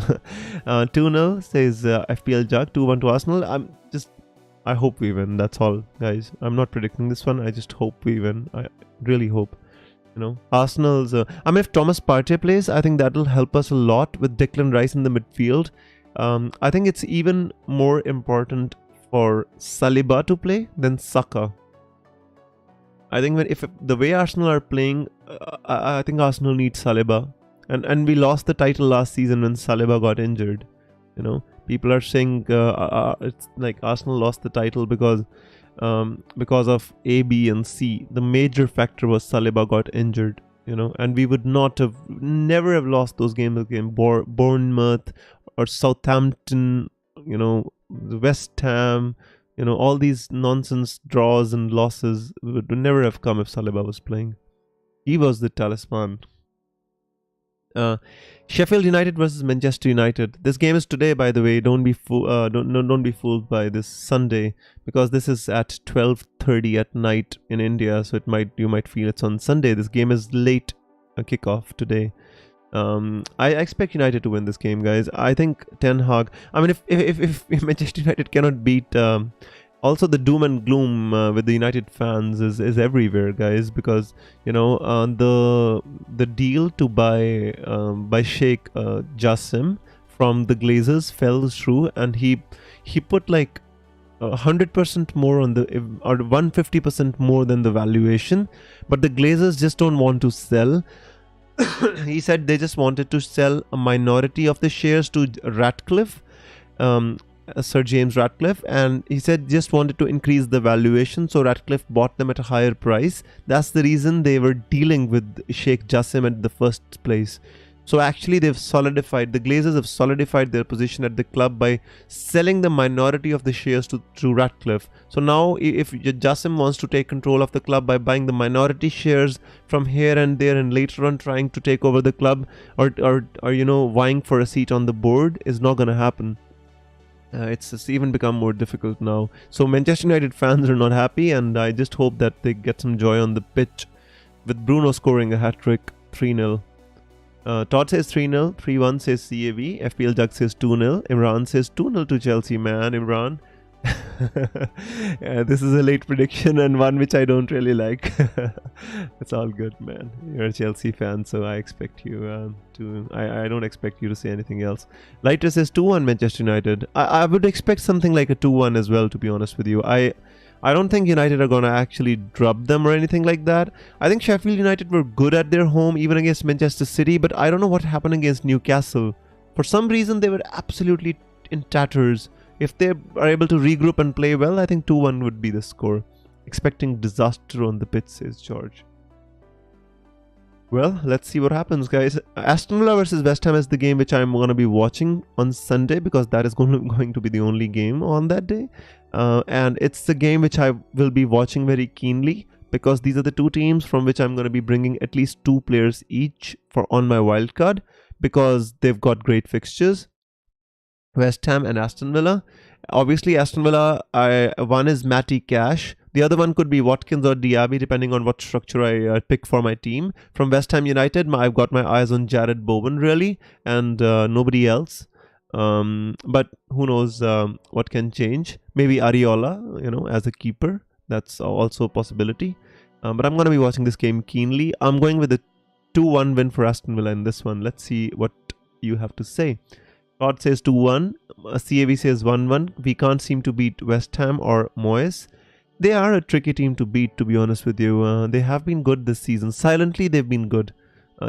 2-0 says FPL Jack. 2-1 to Arsenal. I hope we win. That's all, guys. I'm not predicting this one. I just hope we win. I really hope. Arsenal's. If Thomas Partey plays, I think that'll help us a lot with Declan Rice in the midfield. I think it's even more important for Saliba to play than Saka. I think if the way Arsenal are playing, I think Arsenal needs Saliba. And we lost the title last season when Saliba got injured. People are saying it's like Arsenal lost the title because of A, B, and C. The major factor was Saliba got injured. And we would never have lost those games again. Bournemouth or Southampton, West Ham, all these nonsense draws and losses would never have come if Saliba was playing. He was the talisman. Sheffield United versus Manchester United. This game is today, by the way. Don't be fooled by this Sunday, because this is at 12:30 at night in India. So you might feel it's on Sunday. This game is late kickoff today. I expect United to win this game, guys. I think Ten Hag. If Manchester United cannot beat. Also, the doom and gloom with the United fans is everywhere, guys, because the deal to buy Sheikh Jassim from the Glazers fell through, and he put like 100% more on or 150% more than the valuation, but the Glazers just don't want to sell. He said they just wanted to sell a minority of the shares to Ratcliffe. Sir James Ratcliffe, and he said just wanted to increase the valuation, so Ratcliffe bought them at a higher price. That's the reason they were dealing with Sheikh Jassim at the first place. So actually the Glazers have solidified their position at the club by selling the minority of the shares to Ratcliffe. So now if Jassim wants to take control of the club by buying the minority shares from here and there, and later on trying to take over the club, or vying for a seat on the board, is not going to happen. It's even become more difficult now. So Manchester United fans are not happy, and I just hope that they get some joy on the pitch, with Bruno scoring a hat-trick. 3-0. Todd says 3-0, 3-1 says CAV, FPL Jug says 2-0, Imran says 2-0 to Chelsea, man, Imran. Yeah, this is a late prediction and one which I don't really like. It's all good, man. You're a Chelsea fan, so I expect you I don't expect you to say anything else. Lighter says 2-1 Manchester United. I would expect something like a 2-1 as well, to be honest with you. I don't think United are going to actually drub them or anything like that. I think Sheffield United were good at their home, even against Manchester City, but I don't know what happened against Newcastle. For some reason, they were absolutely in tatters. If they are able to regroup and play well, I think 2-1 would be the score. Expecting disaster on the pitch, says George. Well, let's see what happens, guys. Aston Villa versus West Ham is the game which I'm going to be watching on Sunday, because that is going to be the only game on that day. And it's the game which I will be watching very keenly, because these are the two teams from which I'm going to be bringing at least 2 players each on my wildcard, because they've got great fixtures. West Ham and Aston Villa. Obviously, Aston Villa, one is Matty Cash. The other one could be Watkins or Diaby, depending on what structure I pick for my team. From West Ham United, I've got my eyes on Jared Bowen, really, and nobody else. But who knows what can change. Maybe Ariola, as a keeper. That's also a possibility. But I'm going to be watching this game keenly. I'm going with a 2-1 win for Aston Villa in this one. Let's see what you have to say. Todd says 2-1. CAV says 1-1. We can't seem to beat West Ham or Moyes. They are a tricky team to beat, to be honest with you. They have been good this season. Silently, they've been good.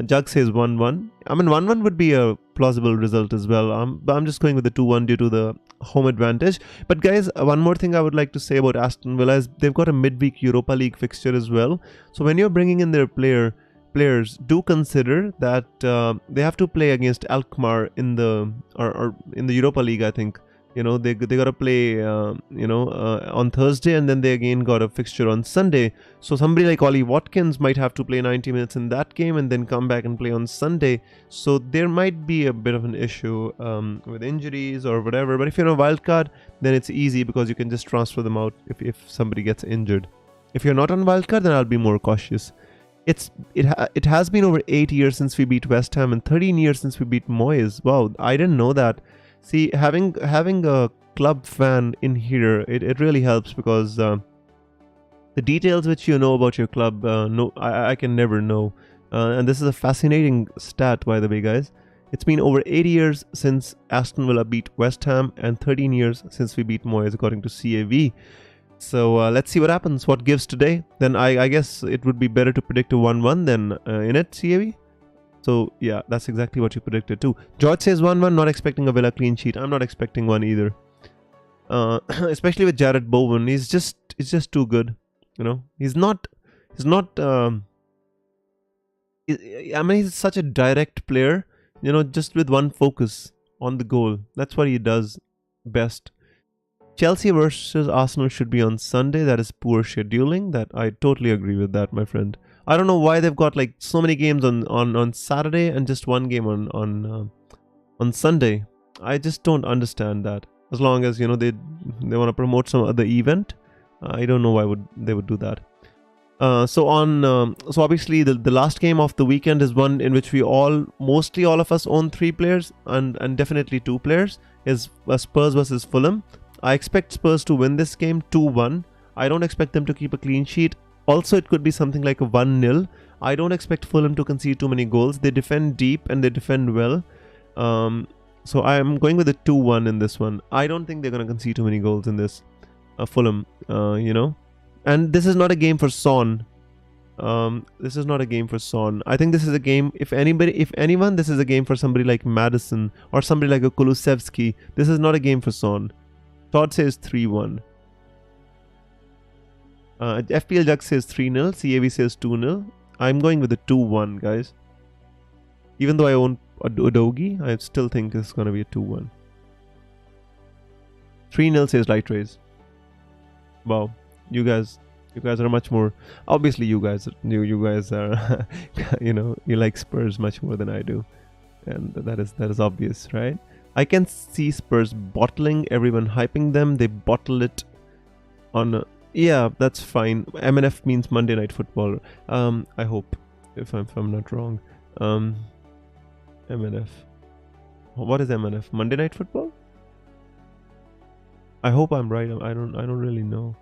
Jug says 1-1. I mean, 1-1 would be a plausible result as well. I'm just going with the 2-1 due to the home advantage. But guys, one more thing I would like to say about Aston Villa is they've got a midweek Europa League fixture as well. So when you're bringing in their players, do consider that they have to play against Alkmaar in the in the Europa League, I think. They got to play on Thursday, and then they again got a fixture on Sunday. So somebody like Ollie Watkins might have to play 90 minutes in that game and then come back and play on Sunday. So there might be a bit of an issue with injuries or whatever. But if you're on a wildcard, then it's easy, because you can just transfer them out if somebody gets injured. If you're not on wildcard, then I'll be more cautious. It has been over 8 years since we beat West Ham and 13 years since we beat Moyes. Wow, I didn't know that. See, having a club fan in here, it really helps, because the details which you know about your club, I can never know. And this is a fascinating stat, by the way, guys. It's been over 8 years since Aston Villa beat West Ham and 13 years since we beat Moyes, according to CAV. So let's see what happens, what gives today. Then I guess it would be better to predict a 1-1 than in it, CAV. So yeah, that's exactly what you predicted too. George says 1-1, not expecting a Villa clean sheet. I'm not expecting one either. Especially with Jared Bowen, he's just too good. He's not. I mean, he's such a direct player. Just with one focus on the goal. That's what he does best. Chelsea versus Arsenal should be on Sunday. That is poor scheduling. That I totally agree with that, my friend. I don't know why they've got like so many games on Saturday and just one game on Sunday. I just don't understand that. As long as they want to promote some other event, I don't know why they would do that. So obviously the last game of the weekend is one in which mostly all of us own 3 players and definitely 2 players, is Spurs versus Fulham. I expect Spurs to win this game 2-1. I don't expect them to keep a clean sheet. Also, it could be something like a 1-0. I don't expect Fulham to concede too many goals. They defend deep and they defend well. So I am going with a 2-1 in this one. I don't think they're going to concede too many goals in this. Fulham, And this is not a game for Son. This is not a game for Son. I think this is a game, if anyone, this is a game for somebody like Madison or somebody like a Kulusevski. This is not a game for Son. Todd says 3-1. FPL Jug says 3-0. CAV says 2-0. I'm going with a 2-1, guys. Even though I own a Dogi, I still think it's going to be a 2-1. 3-0 says Light Rays. Wow, you guys are much more. Obviously, you guys are, you like Spurs much more than I do, and that is obvious, right? I can see Spurs bottling, everyone hyping them. They bottle it on. Yeah, that's fine. MNF means Monday Night Football. I hope, if I'm not wrong. MNF. What is MNF? Monday Night Football? I hope I'm right. I don't really know.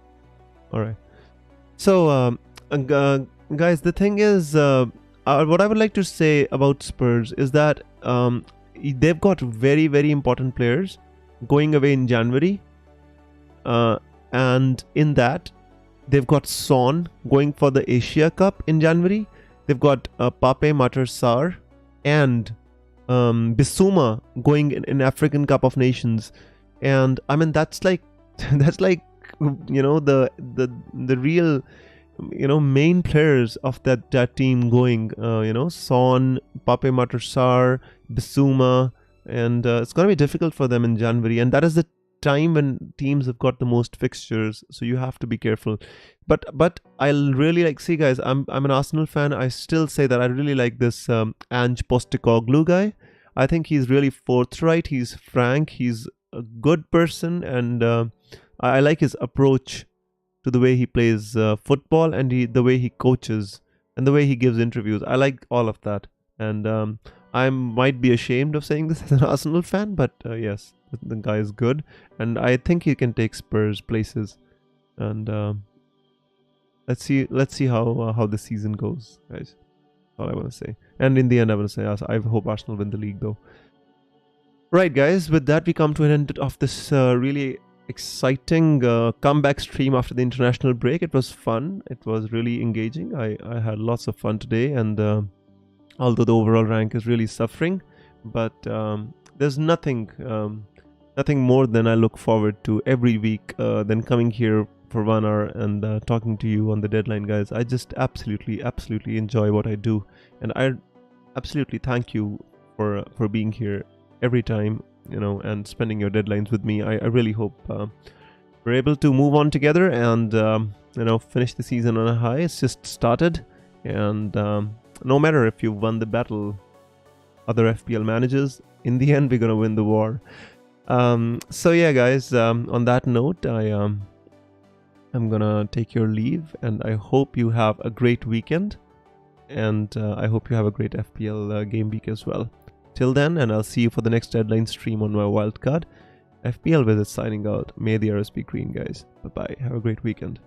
All right. So, guys, the thing is, what I would like to say about Spurs is that they've got very, very important players going away in January, and in that, they've got Son going for the Asia Cup in January. They've got Pape Matar Sarr and Bissouma going in African Cup of Nations. And I mean, that's like the real, main players of that team going, Son, Pape Matar Sarr, Bissouma, and it's going to be difficult for them in January. And that is the time when teams have got the most fixtures, so you have to be careful. But I'll really see, guys, I'm an Arsenal fan. I still say that I really like this Ange Postecoglou guy. I think he's really forthright. He's frank. He's a good person, and I like his approach to the way he plays football, and the way he coaches, and the way he gives interviews. I like all of that, and I might be ashamed of saying this as an Arsenal fan, but yes, the guy is good, and I think he can take Spurs places. And let's see how the season goes, guys. That's all I want to say. And in the end, I want to say I hope Arsenal win the league, though. Right, guys, with that we come to an end of this really exciting comeback stream after the international break. It was fun. It was really engaging. I had lots of fun today, and although the overall rank is really suffering, but there's nothing more than I look forward to every week than coming here for 1 hour and talking to you on the deadline, guys. I just absolutely enjoy what I do, and I absolutely thank you for being here every time, and spending your deadlines with me. I really hope we're able to move on together and finish the season on a high. It's just started, and no matter if you've won the battle, other FPL managers, in the end we're gonna win the war. So yeah, guys, on that note, I'm gonna take your leave, and I hope you have a great weekend, and I hope you have a great FPL game week as well. Till then, and I'll see you for the next deadline stream on my wildcard. FPL Visit signing out. May the arrows be green, guys. Bye bye. Have a great weekend.